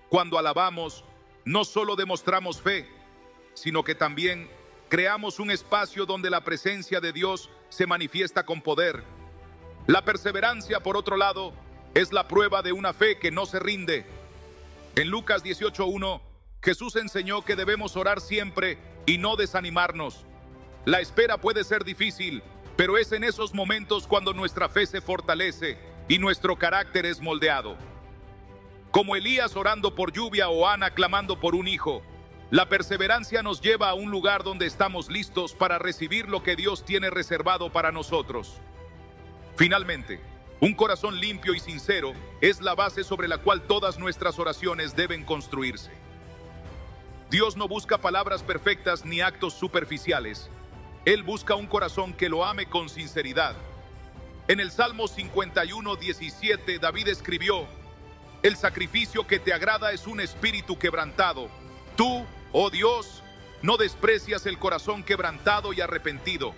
Cuando alabamos, no solo demostramos fe, sino que también creamos un espacio donde la presencia de Dios se manifiesta con poder. La perseverancia, por otro lado, es la prueba de una fe que no se rinde. En Lucas 18:1, Jesús enseñó que debemos orar siempre y no desanimarnos. La espera puede ser difícil, pero es en esos momentos cuando nuestra fe se fortalece y nuestro carácter es moldeado. Como Elías orando por lluvia o Ana clamando por un hijo, la perseverancia nos lleva a un lugar donde estamos listos para recibir lo que Dios tiene reservado para nosotros. Finalmente, un corazón limpio y sincero es la base sobre la cual todas nuestras oraciones deben construirse. Dios no busca palabras perfectas ni actos superficiales. Él busca un corazón que lo ame con sinceridad. En el Salmo 51:17, David escribió: el sacrificio que te agrada es un espíritu quebrantado. Tú, oh Dios, no desprecias el corazón quebrantado y arrepentido.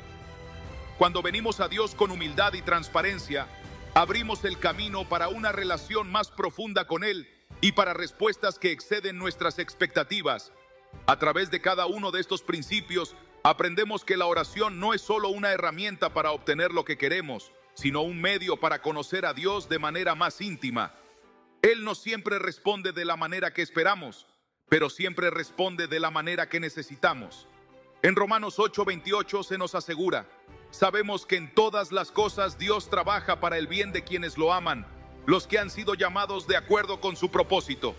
Cuando venimos a Dios con humildad y transparencia, abrimos el camino para una relación más profunda con Él y para respuestas que exceden nuestras expectativas. A través de cada uno de estos principios, aprendemos que la oración no es solo una herramienta para obtener lo que queremos, sino un medio para conocer a Dios de manera más íntima. Él no siempre responde de la manera que esperamos, pero siempre responde de la manera que necesitamos. En Romanos 8:28 se nos asegura: sabemos que en todas las cosas Dios trabaja para el bien de quienes lo aman, los que han sido llamados de acuerdo con su propósito.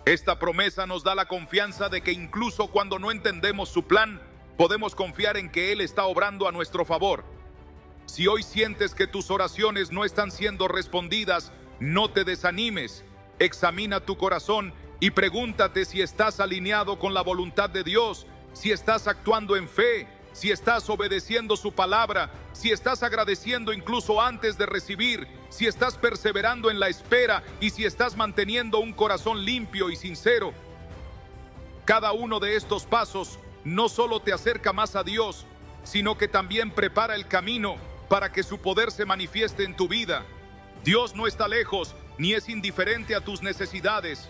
Esta promesa nos da la confianza de que incluso cuando no entendemos su plan, podemos confiar en que Él está obrando a nuestro favor. Si hoy sientes que tus oraciones no están siendo respondidas, no te desanimes. Examina tu corazón y pregúntate si estás alineado con la voluntad de Dios, si estás actuando en fe, si estás obedeciendo su palabra, si estás agradeciendo incluso antes de recibir, si estás perseverando en la espera y si estás manteniendo un corazón limpio y sincero. Cada uno de estos pasos no solo te acerca más a Dios, sino que también prepara el camino para que su poder se manifieste en tu vida. Dios no está lejos ni es indiferente a tus necesidades.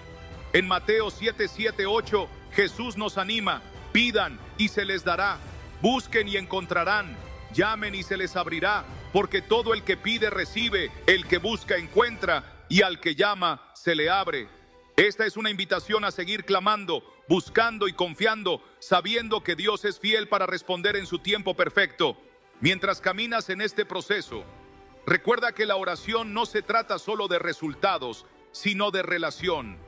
En Mateo 7:7-8, Jesús nos anima: pidan y se les dará, busquen y encontrarán, llamen y se les abrirá, porque todo el que pide recibe, el que busca encuentra, y al que llama se le abre. Esta es una invitación a seguir clamando, buscando y confiando, sabiendo que Dios es fiel para responder en su tiempo perfecto. Mientras caminas en este proceso, recuerda que la oración no se trata solo de resultados, sino de relación.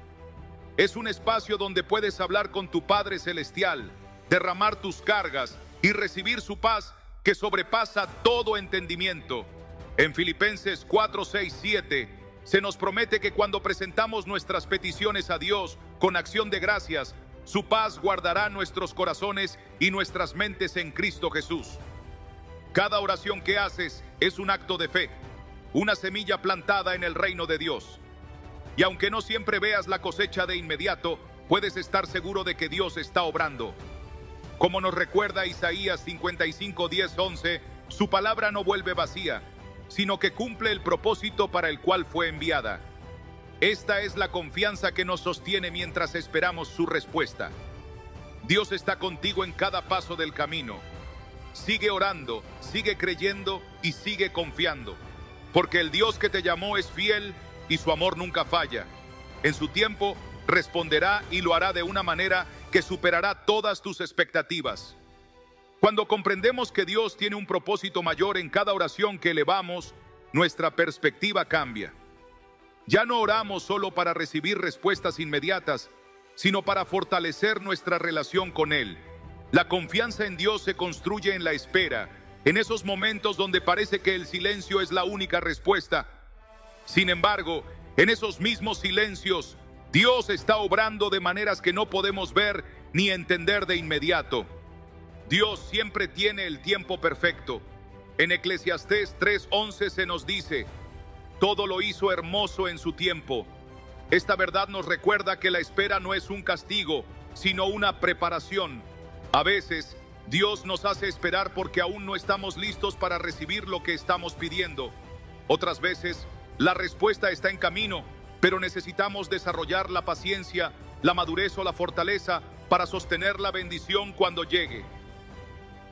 Es un espacio donde puedes hablar con tu Padre Celestial, derramar tus cargas y recibir su paz que sobrepasa todo entendimiento. En Filipenses 4:6-7 se nos promete que cuando presentamos nuestras peticiones a Dios con acción de gracias, su paz guardará nuestros corazones y nuestras mentes en Cristo Jesús. Cada oración que haces es un acto de fe, una semilla plantada en el reino de Dios. Y aunque no siempre veas la cosecha de inmediato, puedes estar seguro de que Dios está obrando. Como nos recuerda Isaías 55:10-11, su palabra no vuelve vacía, sino que cumple el propósito para el cual fue enviada. Esta es la confianza que nos sostiene mientras esperamos su respuesta. Dios está contigo en cada paso del camino. Sigue orando, sigue creyendo y sigue confiando, porque el Dios que te llamó es fiel y su amor nunca falla. En su tiempo responderá y lo hará de una manera que superará todas tus expectativas. Cuando comprendemos que Dios tiene un propósito mayor en cada oración que elevamos, nuestra perspectiva cambia. Ya no oramos solo para recibir respuestas inmediatas, sino para fortalecer nuestra relación con Él. La confianza en Dios se construye en la espera, en esos momentos donde parece que el silencio es la única respuesta. Sin embargo, en esos mismos silencios, Dios está obrando de maneras que no podemos ver ni entender de inmediato. Dios siempre tiene el tiempo perfecto. En Eclesiastés 3:11 se nos dice: todo lo hizo hermoso en su tiempo. Esta verdad nos recuerda que la espera no es un castigo, sino una preparación. A veces, Dios nos hace esperar porque aún no estamos listos para recibir lo que estamos pidiendo. Otras veces, la respuesta está en camino, pero necesitamos desarrollar la paciencia, la madurez o la fortaleza para sostener la bendición cuando llegue.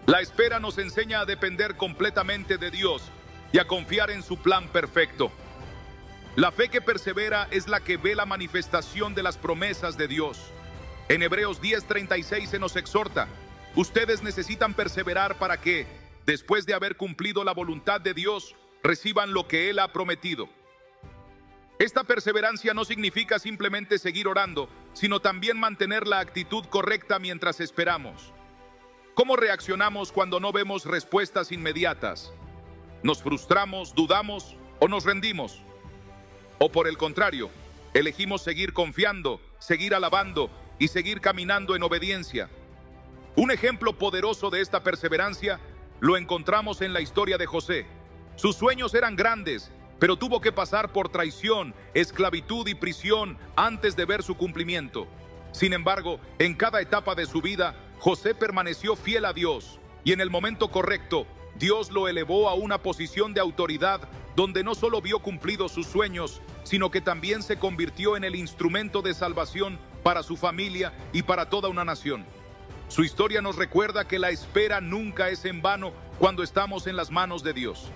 La espera nos enseña a depender completamente de Dios y a confiar en su plan perfecto. La fe que persevera es la que ve la manifestación de las promesas de Dios. En Hebreos 10:36 se nos exhorta: ustedes necesitan perseverar para que, después de haber cumplido la voluntad de Dios, reciban lo que Él ha prometido. Esta perseverancia no significa simplemente seguir orando, sino también mantener la actitud correcta mientras esperamos. ¿Cómo reaccionamos cuando no vemos respuestas inmediatas? ¿Nos frustramos, dudamos o nos rendimos? O por el contrario, elegimos seguir confiando, seguir alabando y seguir caminando en obediencia. Un ejemplo poderoso de esta perseverancia lo encontramos en la historia de José. Sus sueños eran grandes, pero tuvo que pasar por traición, esclavitud y prisión antes de ver su cumplimiento. Sin embargo, en cada etapa de su vida, José permaneció fiel a Dios, y en el momento correcto, Dios lo elevó a una posición de autoridad donde no solo vio cumplidos sus sueños, sino que también se convirtió en el instrumento de salvación para su familia y para toda una nación. Su historia nos recuerda que la espera nunca es en vano cuando estamos en las manos de Dios.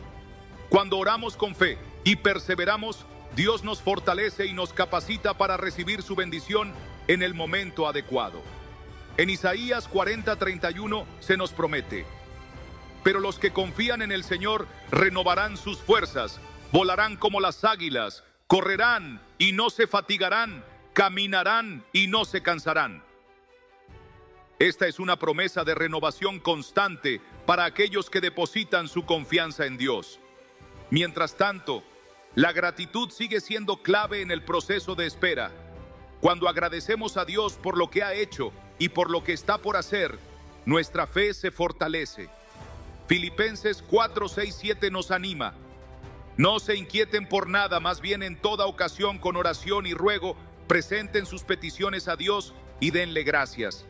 Cuando oramos con fe y perseveramos, Dios nos fortalece y nos capacita para recibir su bendición en el momento adecuado. En Isaías 40:31 se nos promete: pero los que confían en el Señor renovarán sus fuerzas, volarán como las águilas, correrán y no se fatigarán, caminarán y no se cansarán. Esta es una promesa de renovación constante para aquellos que depositan su confianza en Dios. Mientras tanto, la gratitud sigue siendo clave en el proceso de espera. Cuando agradecemos a Dios por lo que ha hecho y por lo que está por hacer, nuestra fe se fortalece. Filipenses 4, 6, 7 nos anima. No se inquieten por nada, más bien en toda ocasión con oración y ruego, presenten sus peticiones a Dios y denle gracias.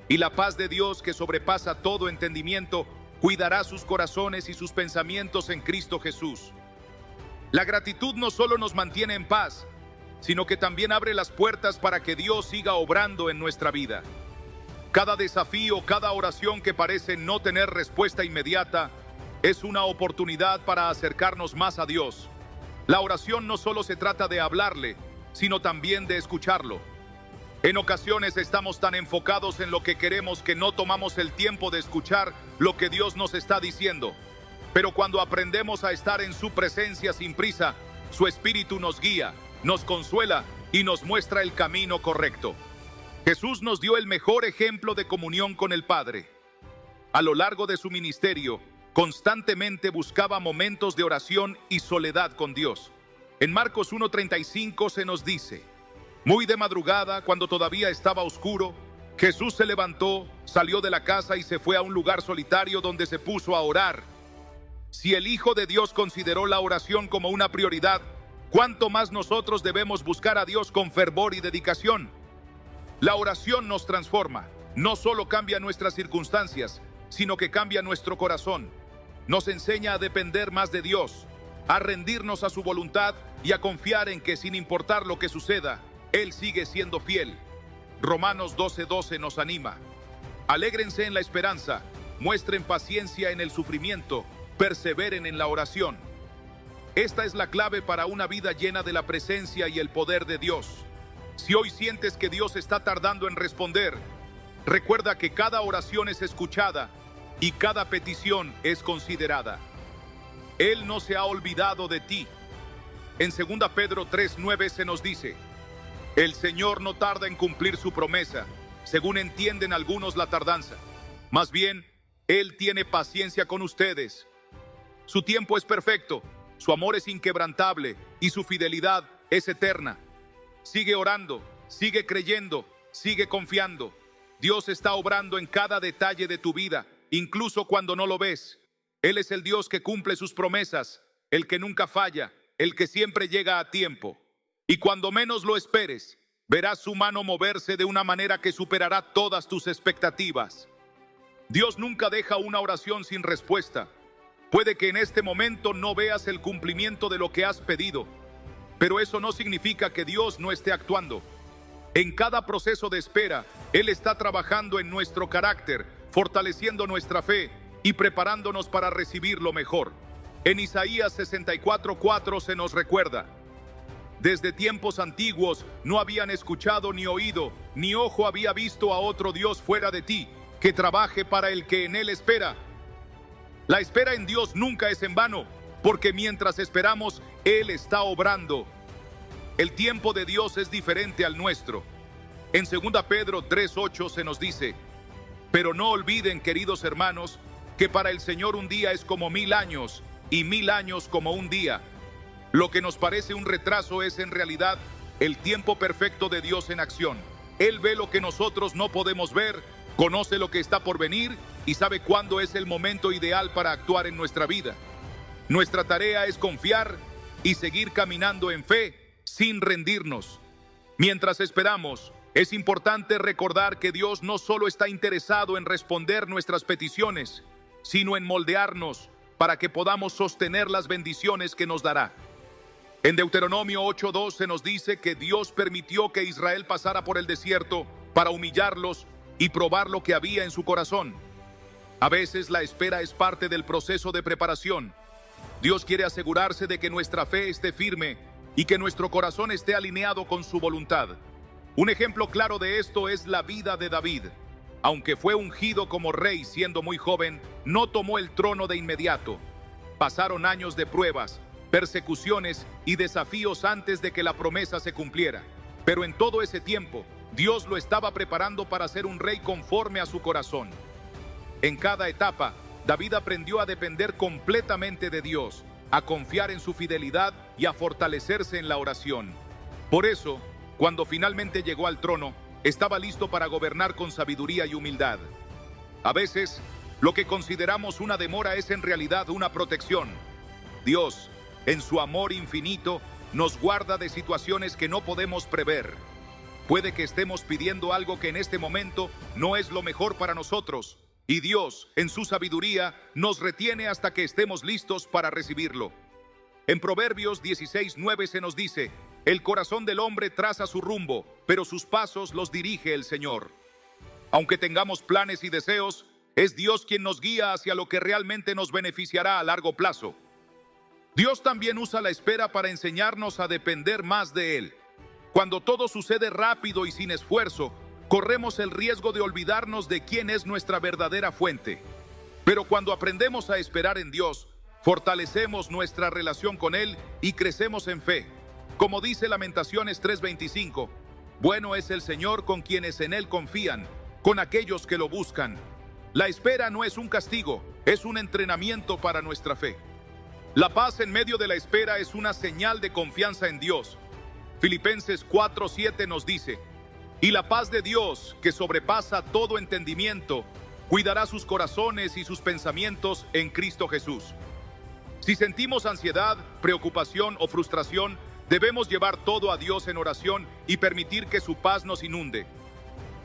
Y la paz de Dios, que sobrepasa todo entendimiento, cuidará sus corazones y sus pensamientos en Cristo Jesús. La gratitud no solo nos mantiene en paz, sino que también abre las puertas para que Dios siga obrando en nuestra vida. Cada desafío, cada oración que parece no tener respuesta inmediata, es una oportunidad para acercarnos más a Dios. La oración no solo se trata de hablarle, sino también de escucharlo. En ocasiones estamos tan enfocados en lo que queremos que no tomamos el tiempo de escuchar lo que Dios nos está diciendo. Pero cuando aprendemos a estar en su presencia sin prisa, su Espíritu nos guía, nos consuela y nos muestra el camino correcto. Jesús nos dio el mejor ejemplo de comunión con el Padre. A lo largo de su ministerio, constantemente buscaba momentos de oración y soledad con Dios. En Marcos 1:35 se nos dice: muy de madrugada, cuando todavía estaba oscuro, Jesús se levantó, salió de la casa y se fue a un lugar solitario donde se puso a orar. Si el Hijo de Dios consideró la oración como una prioridad, ¿cuánto más nosotros debemos buscar a Dios con fervor y dedicación? La oración nos transforma, no solo cambia nuestras circunstancias, sino que cambia nuestro corazón. Nos enseña a depender más de Dios, a rendirnos a su voluntad y a confiar en que sin importar lo que suceda, Él sigue siendo fiel. Romanos 12:12 nos anima. Alégrense en la esperanza, muestren paciencia en el sufrimiento, perseveren en la oración. Esta es la clave para una vida llena de la presencia y el poder de Dios. Si hoy sientes que Dios está tardando en responder, recuerda que cada oración es escuchada y cada petición es considerada. Él no se ha olvidado de ti. En 2 Pedro 3:9 se nos dice: el Señor no tarda en cumplir su promesa, según entienden algunos la tardanza. Más bien, Él tiene paciencia con ustedes. Su tiempo es perfecto, su amor es inquebrantable y su fidelidad es eterna. Sigue orando, sigue creyendo, sigue confiando. Dios está obrando en cada detalle de tu vida, incluso cuando no lo ves. Él es el Dios que cumple sus promesas, el que nunca falla, el que siempre llega a tiempo. Y cuando menos lo esperes, verás su mano moverse de una manera que superará todas tus expectativas. Dios nunca deja una oración sin respuesta. Puede que en este momento no veas el cumplimiento de lo que has pedido, pero eso no significa que Dios no esté actuando. En cada proceso de espera, Él está trabajando en nuestro carácter, fortaleciendo nuestra fe y preparándonos para recibir lo mejor. En Isaías 64:4 se nos recuerda: desde tiempos antiguos no habían escuchado ni oído, ni ojo había visto a otro Dios fuera de ti, que trabaje para el que en Él espera. La espera en Dios nunca es en vano, porque mientras esperamos, Él está obrando. El tiempo de Dios es diferente al nuestro. En 2 Pedro 3:8 se nos dice: pero no olviden, queridos hermanos, que para el Señor un día es como 1000 años, y 1000 años como un día. Lo que nos parece un retraso es en realidad el tiempo perfecto de Dios en acción. Él ve lo que nosotros no podemos ver, conoce lo que está por venir y sabe cuándo es el momento ideal para actuar en nuestra vida. Nuestra tarea es confiar y seguir caminando en fe sin rendirnos. Mientras esperamos, es importante recordar que Dios no solo está interesado en responder nuestras peticiones, sino en moldearnos para que podamos sostener las bendiciones que nos dará. En Deuteronomio 8:2 se nos dice que Dios permitió que Israel pasara por el desierto para humillarlos y probar lo que había en su corazón. A veces la espera es parte del proceso de preparación. Dios quiere asegurarse de que nuestra fe esté firme y que nuestro corazón esté alineado con su voluntad. Un ejemplo claro de esto es la vida de David. Aunque fue ungido como rey siendo muy joven, no tomó el trono de inmediato. Pasaron años de pruebas, persecuciones y desafíos antes de que la promesa se cumpliera. Pero en todo ese tiempo, Dios lo estaba preparando para ser un rey conforme a su corazón. En cada etapa, David aprendió a depender completamente de Dios, a confiar en su fidelidad y a fortalecerse en la oración. Por eso, cuando finalmente llegó al trono, estaba listo para gobernar con sabiduría y humildad. A veces, lo que consideramos una demora es en realidad una protección. Dios, en su amor infinito, nos guarda de situaciones que no podemos prever. Puede que estemos pidiendo algo que en este momento no es lo mejor para nosotros, y Dios, en su sabiduría, nos retiene hasta que estemos listos para recibirlo. En Proverbios 16:9 se nos dice: el corazón del hombre traza su rumbo, pero sus pasos los dirige el Señor. Aunque tengamos planes y deseos, es Dios quien nos guía hacia lo que realmente nos beneficiará a largo plazo. Dios también usa la espera para enseñarnos a depender más de Él. Cuando todo sucede rápido y sin esfuerzo, corremos el riesgo de olvidarnos de quién es nuestra verdadera fuente. Pero cuando aprendemos a esperar en Dios, fortalecemos nuestra relación con Él y crecemos en fe. Como dice Lamentaciones 3:25, bueno es el Señor con quienes en Él confían, con aquellos que lo buscan. La espera no es un castigo, es un entrenamiento para nuestra fe. La paz en medio de la espera es una señal de confianza en Dios. Filipenses 4:7 nos dice: y la paz de Dios, que sobrepasa todo entendimiento, cuidará sus corazones y sus pensamientos en Cristo Jesús. Si sentimos ansiedad, preocupación o frustración, debemos llevar todo a Dios en oración y permitir que su paz nos inunde.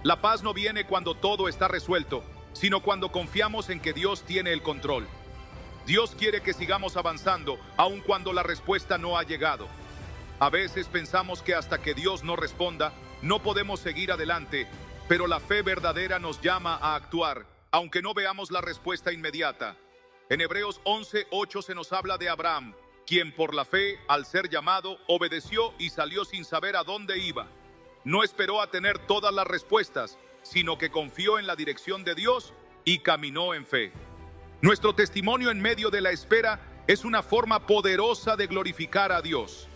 La paz no viene cuando todo está resuelto, sino cuando confiamos en que Dios tiene el control. Dios quiere que sigamos avanzando, aun cuando la respuesta no ha llegado. A veces pensamos que hasta que Dios no responda, no podemos seguir adelante, pero la fe verdadera nos llama a actuar, aunque no veamos la respuesta inmediata. En Hebreos 11:8 se nos habla de Abraham, quien por la fe, al ser llamado, obedeció y salió sin saber a dónde iba. No esperó a tener todas las respuestas, sino que confió en la dirección de Dios y caminó en fe. Nuestro testimonio en medio de la espera es una forma poderosa de glorificar a Dios.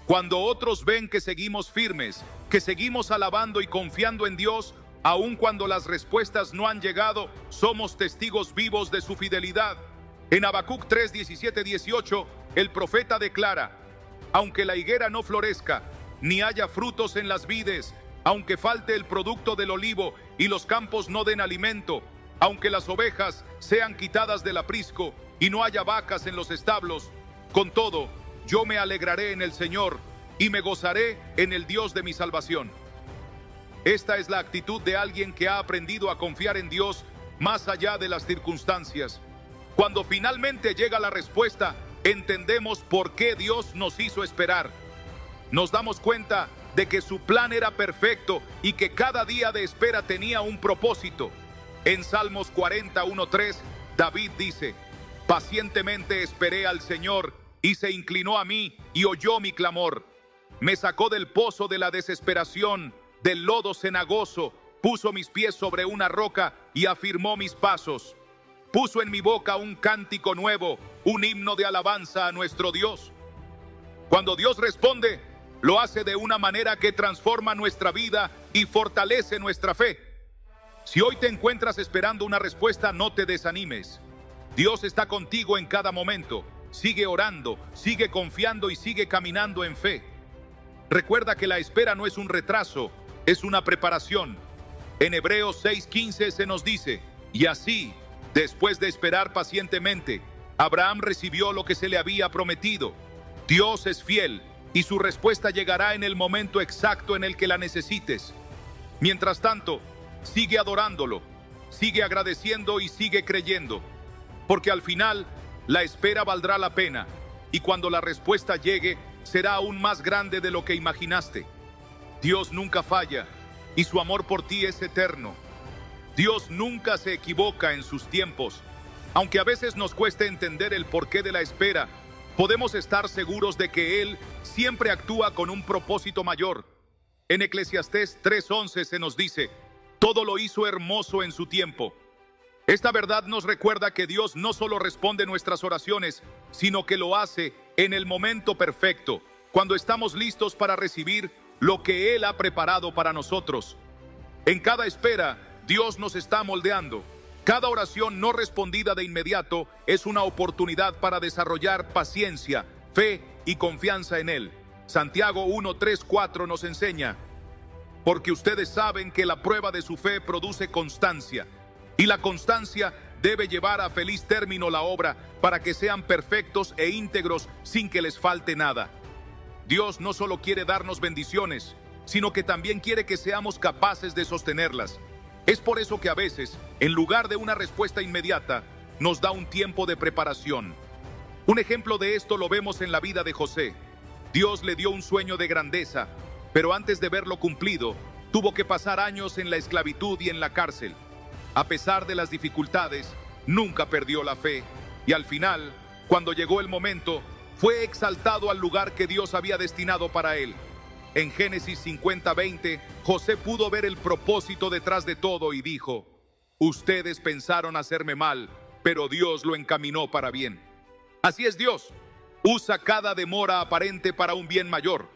Cuando otros ven que seguimos firmes, que seguimos alabando y confiando en Dios, aun cuando las respuestas no han llegado, somos testigos vivos de su fidelidad. En Habacuc 3:17-18, el profeta declara: aunque la higuera no florezca, ni haya frutos en las vides, aunque falte el producto del olivo y los campos no den alimento, aunque las ovejas sean quitadas del aprisco y no haya vacas en los establos, con todo, yo me alegraré en el Señor y me gozaré en el Dios de mi salvación. Esta es la actitud de alguien que ha aprendido a confiar en Dios más allá de las circunstancias. Cuando finalmente llega la respuesta, entendemos por qué Dios nos hizo esperar. Nos damos cuenta de que su plan era perfecto y que cada día de espera tenía un propósito. En Salmos 41:3, David dice: pacientemente esperé al Señor y se inclinó a mí y oyó mi clamor. Me sacó del pozo de la desesperación, del lodo cenagoso, puso mis pies sobre una roca y afirmó mis pasos. Puso en mi boca un cántico nuevo, un himno de alabanza a nuestro Dios. Cuando Dios responde, lo hace de una manera que transforma nuestra vida y fortalece nuestra fe. Si hoy te encuentras esperando una respuesta, no te desanimes. Dios está contigo en cada momento. Sigue orando, sigue confiando y sigue caminando en fe. Recuerda que la espera no es un retraso, es una preparación. En Hebreos 6:15 se nos dice: y así, después de esperar pacientemente, Abraham recibió lo que se le había prometido. Dios es fiel y su respuesta llegará en el momento exacto en el que la necesites. Mientras tanto, sigue adorándolo, sigue agradeciendo y sigue creyendo, porque al final la espera valdrá la pena y cuando la respuesta llegue será aún más grande de lo que imaginaste. Dios nunca falla y su amor por ti es eterno. Dios nunca se equivoca en sus tiempos. Aunque a veces nos cueste entender el porqué de la espera, podemos estar seguros de que Él siempre actúa con un propósito mayor. En Eclesiastés 3:11 se nos dice: todo lo hizo hermoso en su tiempo. Esta verdad nos recuerda que Dios no solo responde nuestras oraciones, sino que lo hace en el momento perfecto, cuando estamos listos para recibir lo que Él ha preparado para nosotros. En cada espera, Dios nos está moldeando. Cada oración no respondida de inmediato es una oportunidad para desarrollar paciencia, fe y confianza en Él. Santiago 1:3-4 nos enseña: porque ustedes saben que la prueba de su fe produce constancia, Y la constancia debe llevar a feliz término la obra para que sean perfectos e íntegros sin que les falte nada. Dios no solo quiere darnos bendiciones, sino que también quiere que seamos capaces de sostenerlas. Es por eso que a veces, en lugar de una respuesta inmediata, nos da un tiempo de preparación. Un ejemplo de esto lo vemos en la vida de José. Dios le dio un sueño de grandeza, pero antes de verlo cumplido, tuvo que pasar años en la esclavitud y en la cárcel. A pesar de las dificultades, nunca perdió la fe, y al final, cuando llegó el momento, fue exaltado al lugar que Dios había destinado para él. En Génesis 50:20, José pudo ver el propósito detrás de todo y dijo: ustedes pensaron hacerme mal, pero Dios lo encaminó para bien. Así es Dios. Usa cada demora aparente para un bien mayor.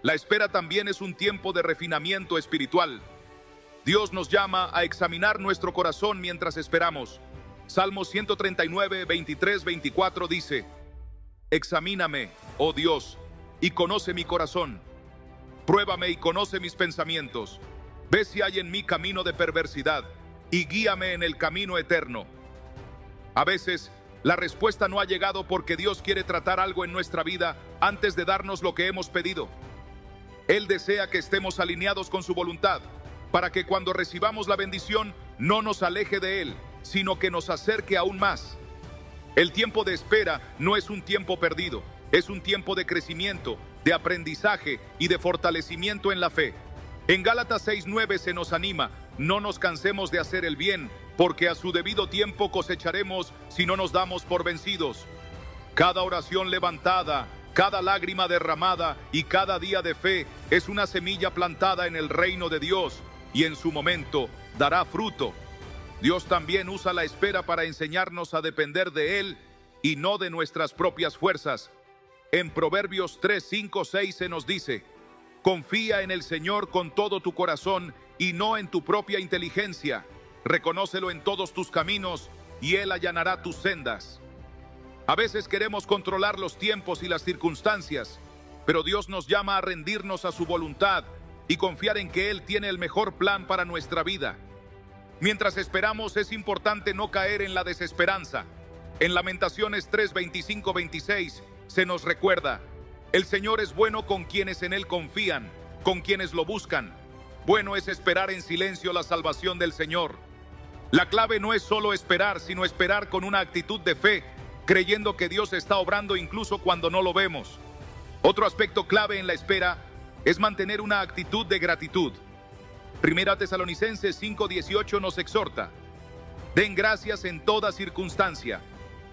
La espera también es un tiempo de refinamiento espiritual. Dios nos llama a examinar nuestro corazón mientras esperamos. Salmo 139, 23, 24 dice: examíname, oh Dios, y conoce mi corazón. Pruébame y conoce mis pensamientos. Ve si hay en mí camino de perversidad, y guíame en el camino eterno. A veces, la respuesta no ha llegado porque Dios quiere tratar algo en nuestra vida antes de darnos lo que hemos pedido. Él desea que estemos alineados con su voluntad, para que cuando recibamos la bendición no nos aleje de Él, sino que nos acerque aún más. El tiempo de espera no es un tiempo perdido, es un tiempo de crecimiento, de aprendizaje y de fortalecimiento en la fe. En Gálatas 6:9 se nos anima: no nos cansemos de hacer el bien, porque a su debido tiempo cosecharemos si no nos damos por vencidos. Cada oración levantada, cada lágrima derramada y cada día de fe es una semilla plantada en el reino de Dios, y en su momento dará fruto. Dios también usa la espera para enseñarnos a depender de Él y no de nuestras propias fuerzas. En Proverbios 3, 5, 6 se nos dice: confía en el Señor con todo tu corazón y no en tu propia inteligencia. Reconócelo en todos tus caminos y Él allanará tus sendas. A veces queremos controlar los tiempos y las circunstancias, pero Dios nos llama a rendirnos a su voluntad y confiar en que Él tiene el mejor plan para nuestra vida. Mientras esperamos, es importante no caer en la desesperanza. En Lamentaciones 3, 25, 26 se nos recuerda: el Señor es bueno con quienes en Él confían, con quienes lo buscan. Bueno es esperar en silencio la salvación del Señor. La clave no es solo esperar, sino esperar con una actitud de fe, creyendo que Dios está obrando incluso cuando no lo vemos. Otro aspecto clave en la espera es mantener una actitud de gratitud. Primera Tesalonicenses 5:18 nos exhorta: den gracias en toda circunstancia,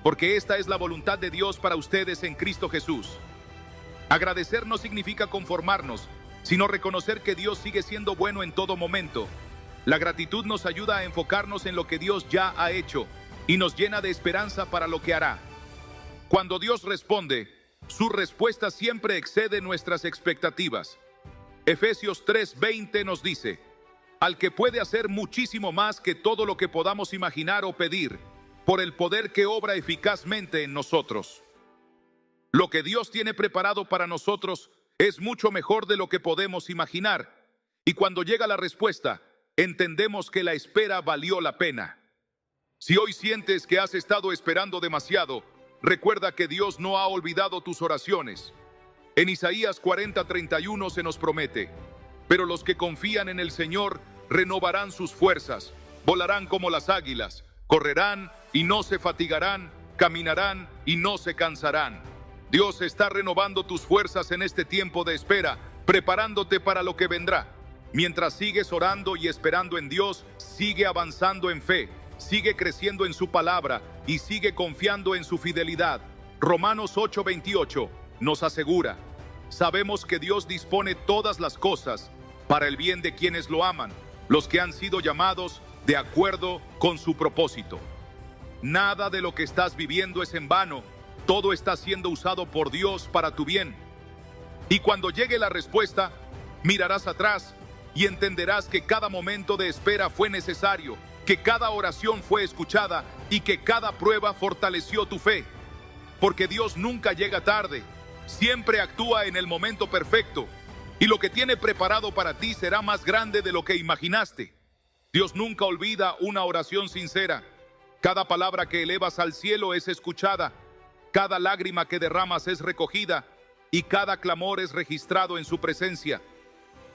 porque esta es la voluntad de Dios para ustedes en Cristo Jesús. Agradecer no significa conformarnos, sino reconocer que Dios sigue siendo bueno en todo momento. La gratitud nos ayuda a enfocarnos en lo que Dios ya ha hecho y nos llena de esperanza para lo que hará. Cuando Dios responde, su respuesta siempre excede nuestras expectativas. Efesios 3:20 nos dice: al que puede hacer muchísimo más que todo lo que podamos imaginar o pedir, por el poder que obra eficazmente en nosotros. Lo que Dios tiene preparado para nosotros es mucho mejor de lo que podemos imaginar, y cuando llega la respuesta, entendemos que la espera valió la pena. Si hoy sientes que has estado esperando demasiado, recuerda que Dios no ha olvidado tus oraciones. En Isaías 40:31 se nos promete: pero los que confían en el Señor renovarán sus fuerzas, volarán como las águilas, correrán y no se fatigarán, caminarán y no se cansarán. Dios está renovando tus fuerzas en este tiempo de espera, preparándote para lo que vendrá. Mientras sigues orando y esperando en Dios, sigue avanzando en fe, sigue creciendo en su palabra y sigue confiando en su fidelidad. Romanos 8:28 nos asegura: sabemos que Dios dispone todas las cosas para el bien de quienes lo aman, los que han sido llamados de acuerdo con su propósito. Nada de lo que estás viviendo es en vano, todo está siendo usado por Dios para tu bien. Y cuando llegue la respuesta, mirarás atrás y entenderás que cada momento de espera fue necesario, que cada oración fue escuchada y que cada prueba fortaleció tu fe. Porque Dios nunca llega tarde, siempre actúa en el momento perfecto, y lo que tiene preparado para ti será más grande de lo que imaginaste. Dios nunca olvida una oración sincera. Cada palabra que elevas al cielo es escuchada, cada lágrima que derramas es recogida y cada clamor es registrado en su presencia.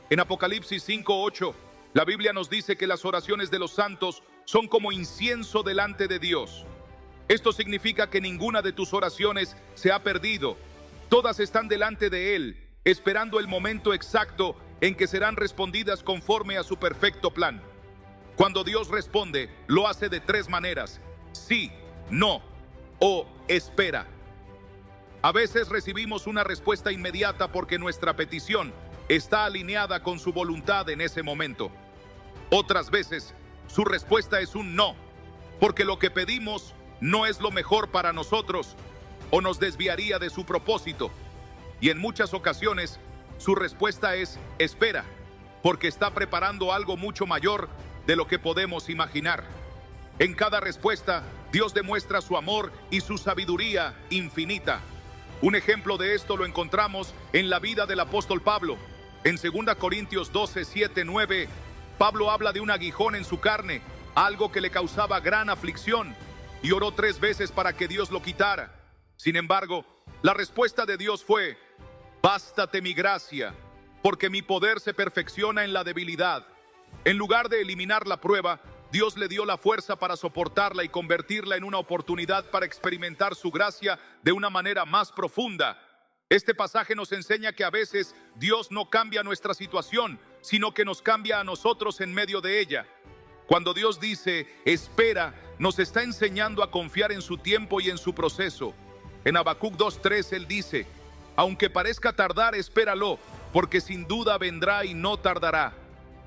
En Apocalipsis 5:8, la Biblia nos dice que las oraciones de los santos son como incienso delante de Dios. Esto significa que ninguna de tus oraciones se ha perdido. Todas están delante de Él, esperando el momento exacto en que serán respondidas conforme a su perfecto plan. Cuando Dios responde, lo hace de tres maneras: sí, no o espera. A veces recibimos una respuesta inmediata porque nuestra petición está alineada con su voluntad en ese momento. Otras veces, su respuesta es un no, porque lo que pedimos no es lo mejor para nosotros o nos desviaría de su propósito. Y en muchas ocasiones, su respuesta es espera, porque está preparando algo mucho mayor de lo que podemos imaginar. En cada respuesta, Dios demuestra su amor y su sabiduría infinita. Un ejemplo de esto lo encontramos en la vida del apóstol Pablo. En 2 Corintios 12, 7, 9, Pablo habla de un aguijón en su carne, algo que le causaba gran aflicción, y oró 3 veces para que Dios lo quitara. Sin embargo, la respuesta de Dios fue: bástate mi gracia, porque mi poder se perfecciona en la debilidad. En lugar de eliminar la prueba, Dios le dio la fuerza para soportarla y convertirla en una oportunidad para experimentar su gracia de una manera más profunda. Este pasaje nos enseña que a veces Dios no cambia nuestra situación, sino que nos cambia a nosotros en medio de ella. Cuando Dios dice espera, nos está enseñando a confiar en su tiempo y en su proceso. En Habacuc 2:3 Él dice: aunque parezca tardar, espéralo, porque sin duda vendrá y no tardará.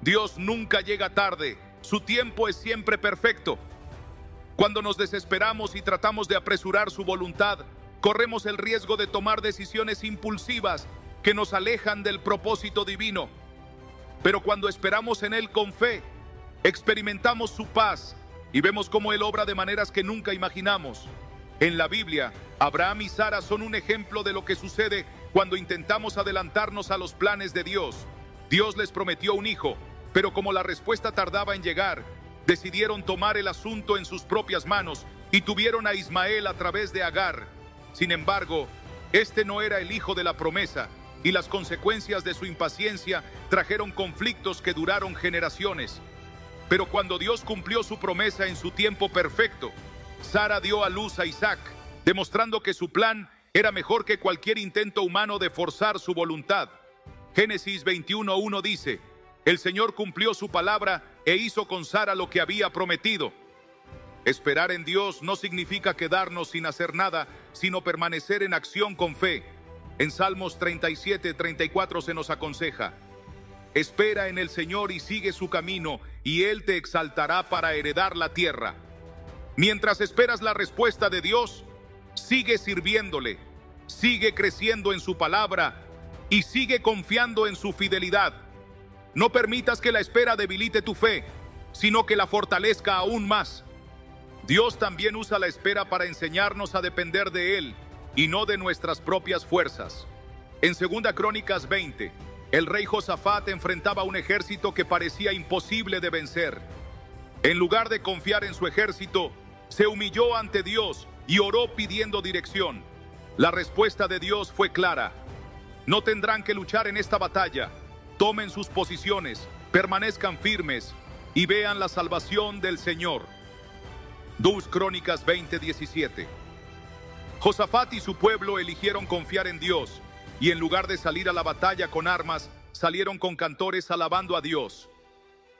Dios nunca llega tarde, su tiempo es siempre perfecto. Cuando nos desesperamos y tratamos de apresurar su voluntad, corremos el riesgo de tomar decisiones impulsivas que nos alejan del propósito divino. Pero cuando esperamos en Él con fe, experimentamos su paz y vemos cómo Él obra de maneras que nunca imaginamos. En la Biblia, Abraham y Sara son un ejemplo de lo que sucede cuando intentamos adelantarnos a los planes de Dios. Dios les prometió un hijo, pero como la respuesta tardaba en llegar, decidieron tomar el asunto en sus propias manos y tuvieron a Ismael a través de Agar. Sin embargo, este no era el hijo de la promesa, y las consecuencias de su impaciencia trajeron conflictos que duraron generaciones. Pero cuando Dios cumplió su promesa en su tiempo perfecto, Sara dio a luz a Isaac, demostrando que su plan era mejor que cualquier intento humano de forzar su voluntad. Génesis 21:1 dice: el Señor cumplió su palabra e hizo con Sara lo que había prometido. Esperar en Dios no significa quedarnos sin hacer nada, sino permanecer en acción con fe. En Salmos 37:34 se nos aconseja: espera en el Señor y sigue su camino, y Él te exaltará para heredar la tierra. Mientras esperas la respuesta de Dios, sigue sirviéndole, sigue creciendo en su palabra y sigue confiando en su fidelidad. No permitas que la espera debilite tu fe, sino que la fortalezca aún más. Dios también usa la espera para enseñarnos a depender de Él y no de nuestras propias fuerzas. En 2 Crónicas 20, el rey Josafat enfrentaba un ejército que parecía imposible de vencer. En lugar de confiar en su ejército, se humilló ante Dios y oró pidiendo dirección. La respuesta de Dios fue clara: no tendrán que luchar en esta batalla. Tomen sus posiciones, permanezcan firmes y vean la salvación del Señor. 2 Crónicas 20:17. Josafat y su pueblo eligieron confiar en Dios, y en lugar de salir a la batalla con armas, salieron con cantores alabando a Dios.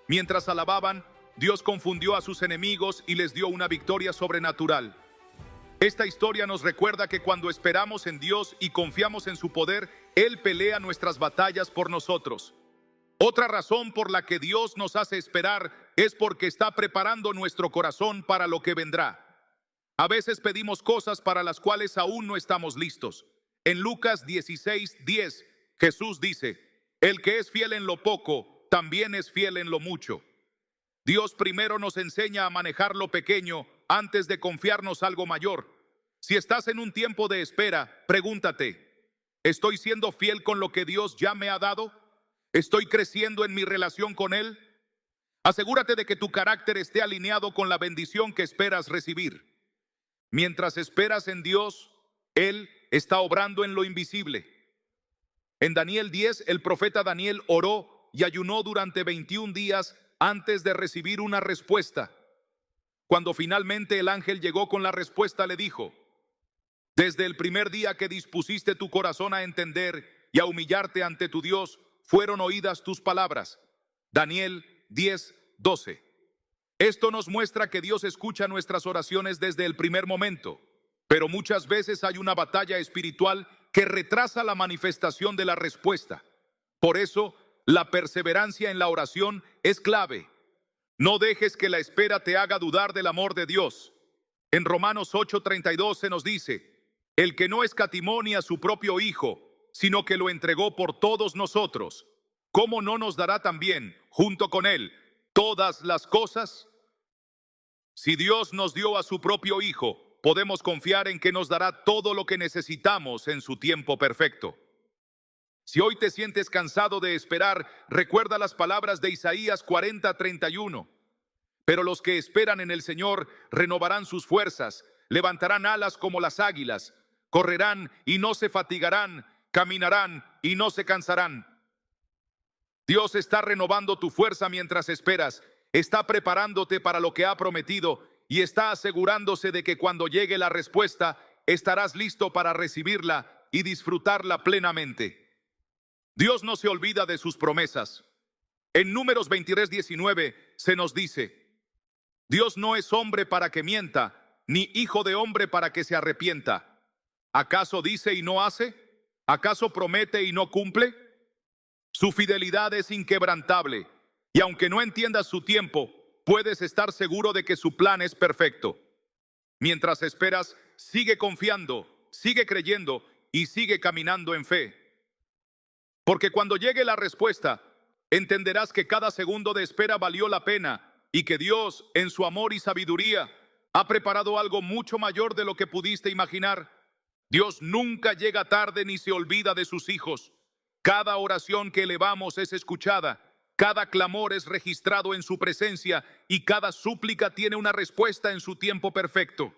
Mientras alababan, Dios confundió a sus enemigos y les dio una victoria sobrenatural. Esta historia nos recuerda que cuando esperamos en Dios y confiamos en su poder, Él pelea nuestras batallas por nosotros. Otra razón por la que Dios nos hace esperar es porque está preparando nuestro corazón para lo que vendrá. A veces pedimos cosas para las cuales aún no estamos listos. En Lucas 16:10, Jesús dice: el que es fiel en lo poco, también es fiel en lo mucho. Dios primero nos enseña a manejar lo pequeño antes de confiarnos algo mayor. Si estás en un tiempo de espera, pregúntate: ¿estoy siendo fiel con lo que Dios ya me ha dado? ¿Estoy creciendo en mi relación con Él? Asegúrate de que tu carácter esté alineado con la bendición que esperas recibir. Mientras esperas en Dios, Él está obrando en lo invisible. En Daniel 10, el profeta Daniel oró y ayunó durante 21 días antes de recibir una respuesta. Cuando finalmente el ángel llegó con la respuesta, le dijo: desde el primer día que dispusiste tu corazón a entender y a humillarte ante tu Dios, fueron oídas tus palabras. Daniel 10:12. Esto nos muestra que Dios escucha nuestras oraciones desde el primer momento, pero muchas veces hay una batalla espiritual que retrasa la manifestación de la respuesta. Por eso, la perseverancia en la oración es clave. No dejes que la espera te haga dudar del amor de Dios. En Romanos 8:32 se nos dice: el que no escatimó ni a su propio Hijo, sino que lo entregó por todos nosotros, ¿cómo no nos dará también, junto con Él, todas las cosas? Si Dios nos dio a su propio Hijo, podemos confiar en que nos dará todo lo que necesitamos en su tiempo perfecto. Si hoy te sientes cansado de esperar, recuerda las palabras de Isaías 40:31. Pero los que esperan en el Señor renovarán sus fuerzas, levantarán alas como las águilas, correrán y no se fatigarán, caminarán y no se cansarán. Dios está renovando tu fuerza mientras esperas, está preparándote para lo que ha prometido y está asegurándose de que cuando llegue la respuesta, estarás listo para recibirla y disfrutarla plenamente. Dios no se olvida de sus promesas. En Números 23:19 se nos dice: Dios no es hombre para que mienta, ni hijo de hombre para que se arrepienta. ¿Acaso dice y no hace? ¿Acaso promete y no cumple? Su fidelidad es inquebrantable, y aunque no entiendas su tiempo, puedes estar seguro de que su plan es perfecto. Mientras esperas, sigue confiando, sigue creyendo y sigue caminando en fe. Porque cuando llegue la respuesta, entenderás que cada segundo de espera valió la pena y que Dios, en su amor y sabiduría, ha preparado algo mucho mayor de lo que pudiste imaginar. Dios nunca llega tarde ni se olvida de sus hijos. Cada oración que elevamos es escuchada, cada clamor es registrado en su presencia y cada súplica tiene una respuesta en su tiempo perfecto.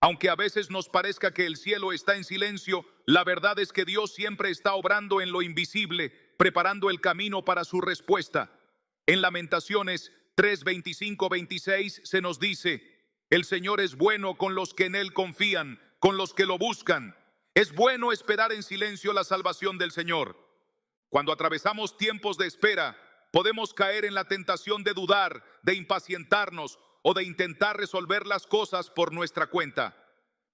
Aunque a veces nos parezca que el cielo está en silencio, la verdad es que Dios siempre está obrando en lo invisible, preparando el camino para su respuesta. En Lamentaciones 3:25-26 se nos dice: el Señor es bueno con los que en Él confían, con los que lo buscan. Es bueno esperar en silencio la salvación del Señor. Cuando atravesamos tiempos de espera, podemos caer en la tentación de dudar, de impacientarnos o de intentar resolver las cosas por nuestra cuenta.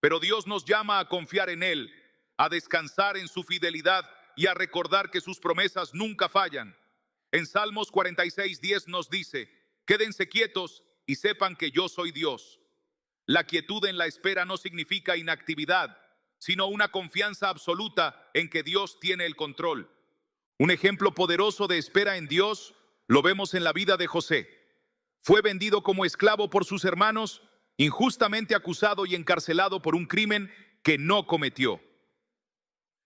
Pero Dios nos llama a confiar en Él, a descansar en su fidelidad y a recordar que sus promesas nunca fallan. En Salmos 46:10 nos dice: quédense quietos y sepan que yo soy Dios. La quietud en la espera no significa inactividad, sino una confianza absoluta en que Dios tiene el control. Un ejemplo poderoso de espera en Dios lo vemos en la vida de José. Fue vendido como esclavo por sus hermanos, injustamente acusado y encarcelado por un crimen que no cometió.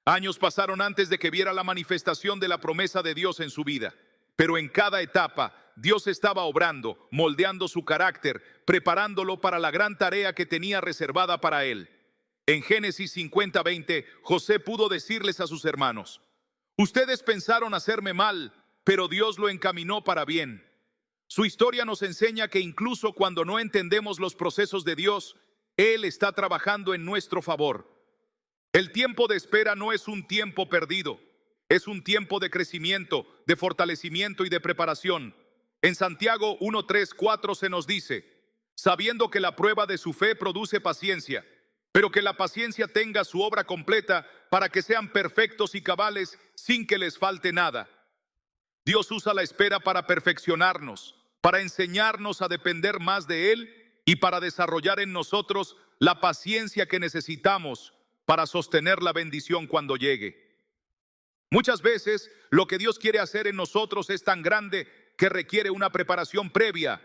Años pasaron antes de que viera la manifestación de la promesa de Dios en su vida, pero en cada etapa Dios estaba obrando, moldeando su carácter, preparándolo para la gran tarea que tenía reservada para él. En Génesis 50:20, José pudo decirles a sus hermanos: ustedes pensaron hacerme mal, pero Dios lo encaminó para bien. Su historia nos enseña que incluso cuando no entendemos los procesos de Dios, Él está trabajando en nuestro favor. El tiempo de espera no es un tiempo perdido, es un tiempo de crecimiento, de fortalecimiento y de preparación. En Santiago 1:3-4 se nos dice: sabiendo que la prueba de su fe produce paciencia, pero que la paciencia tenga su obra completa para que sean perfectos y cabales sin que les falte nada. Dios usa la espera para perfeccionarnos, para enseñarnos a depender más de Él y para desarrollar en nosotros la paciencia que necesitamos para sostener la bendición cuando llegue. Muchas veces lo que Dios quiere hacer en nosotros es tan grande que requiere una preparación previa.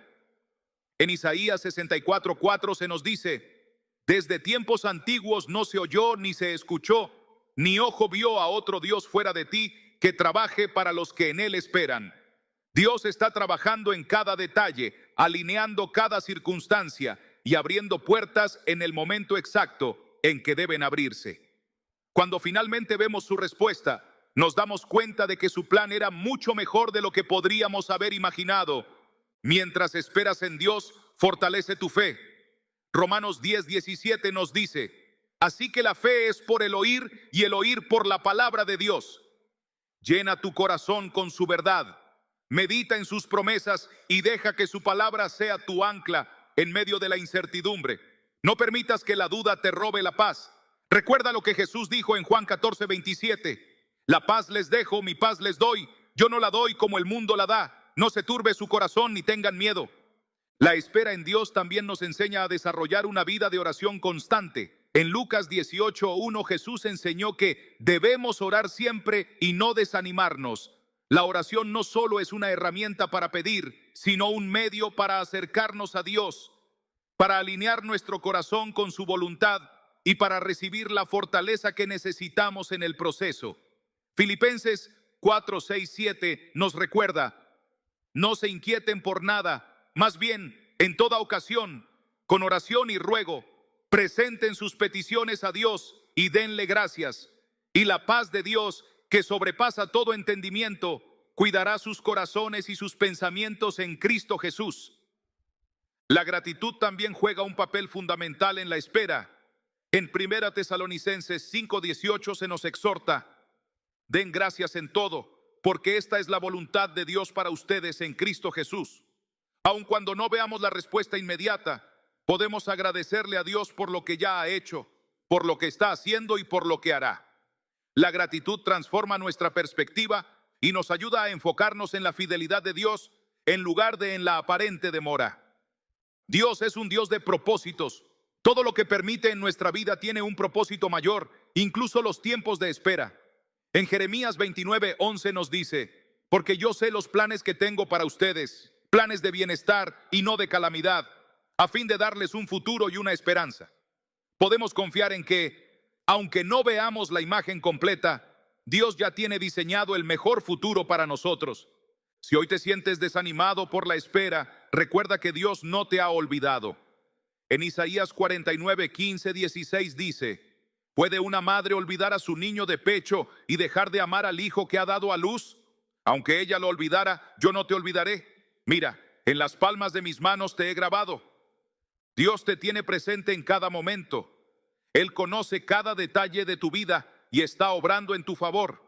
En Isaías 64:4 se nos dice: desde tiempos antiguos no se oyó ni se escuchó, ni ojo vio a otro Dios fuera de ti que trabaje para los que en Él esperan. Dios está trabajando en cada detalle, alineando cada circunstancia y abriendo puertas en el momento exacto en que deben abrirse. Cuando finalmente vemos su respuesta, nos damos cuenta de que su plan era mucho mejor de lo que podríamos haber imaginado. Mientras esperas en Dios, fortalece tu fe. Romanos 10:17 nos dice: así que la fe es por el oír y el oír por la palabra de Dios. Llena tu corazón con su verdad. Medita en sus promesas y deja que su palabra sea tu ancla en medio de la incertidumbre. No permitas que la duda te robe la paz. Recuerda lo que Jesús dijo en Juan 14:27. La paz les dejo, mi paz les doy. Yo no la doy como el mundo la da. No se turbe su corazón ni tengan miedo. La espera en Dios también nos enseña a desarrollar una vida de oración constante. En Lucas 18:1 Jesús enseñó que debemos orar siempre y no desanimarnos. La oración no solo es una herramienta para pedir, sino un medio para acercarnos a Dios, para alinear nuestro corazón con su voluntad y para recibir la fortaleza que necesitamos en el proceso. Filipenses 4:6-7 nos recuerda: no se inquieten por nada, más bien, en toda ocasión, con oración y ruego, presenten sus peticiones a Dios y denle gracias. Y la paz de Dios, que sobrepasa todo entendimiento, cuidará sus corazones y sus pensamientos en Cristo Jesús. La gratitud también juega un papel fundamental en la espera. En 1 Tesalonicenses 5:18 se nos exhorta: den gracias en todo, porque esta es la voluntad de Dios para ustedes en Cristo Jesús. Aun cuando no veamos la respuesta inmediata, podemos agradecerle a Dios por lo que ya ha hecho, por lo que está haciendo y por lo que hará. La gratitud transforma nuestra perspectiva y nos ayuda a enfocarnos en la fidelidad de Dios en lugar de en la aparente demora. Dios es un Dios de propósitos. Todo lo que permite en nuestra vida tiene un propósito mayor, incluso los tiempos de espera. En Jeremías 29:11 nos dice: porque yo sé los planes que tengo para ustedes, planes de bienestar y no de calamidad, a fin de darles un futuro y una esperanza. Podemos confiar en que, aunque no veamos la imagen completa, Dios ya tiene diseñado el mejor futuro para nosotros. Si hoy te sientes desanimado por la espera, recuerda que Dios no te ha olvidado. En Isaías 49:15-16 dice: ¿puede una madre olvidar a su niño de pecho y dejar de amar al hijo que ha dado a luz? Aunque ella lo olvidara, yo no te olvidaré. Mira, en las palmas de mis manos te he grabado. Dios te tiene presente en cada momento. Él conoce cada detalle de tu vida y está obrando en tu favor.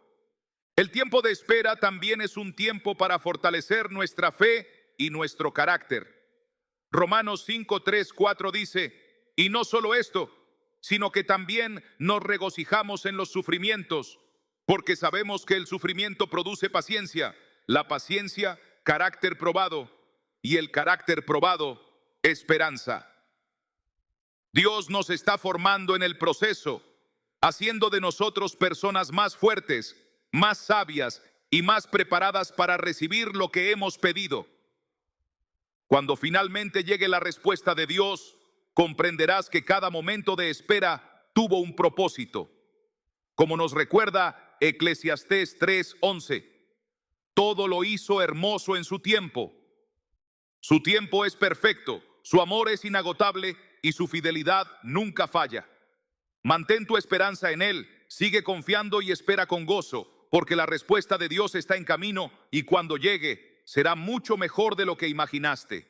El tiempo de espera también es un tiempo para fortalecer nuestra fe y nuestro carácter. Romanos 5:3-4 dice: y no solo esto, sino que también nos regocijamos en los sufrimientos, porque sabemos que el sufrimiento produce paciencia, la paciencia, carácter probado, y el carácter probado, esperanza. Dios nos está formando en el proceso, haciendo de nosotros personas más fuertes, más sabias y más preparadas para recibir lo que hemos pedido. Cuando finalmente llegue la respuesta de Dios, comprenderás que cada momento de espera tuvo un propósito. Como nos recuerda Eclesiastés 3:11, todo lo hizo hermoso en su tiempo. Su tiempo es perfecto, su amor es inagotable y su fidelidad nunca falla. Mantén tu esperanza en Él, sigue confiando y espera con gozo, porque la respuesta de Dios está en camino y cuando llegue será mucho mejor de lo que imaginaste.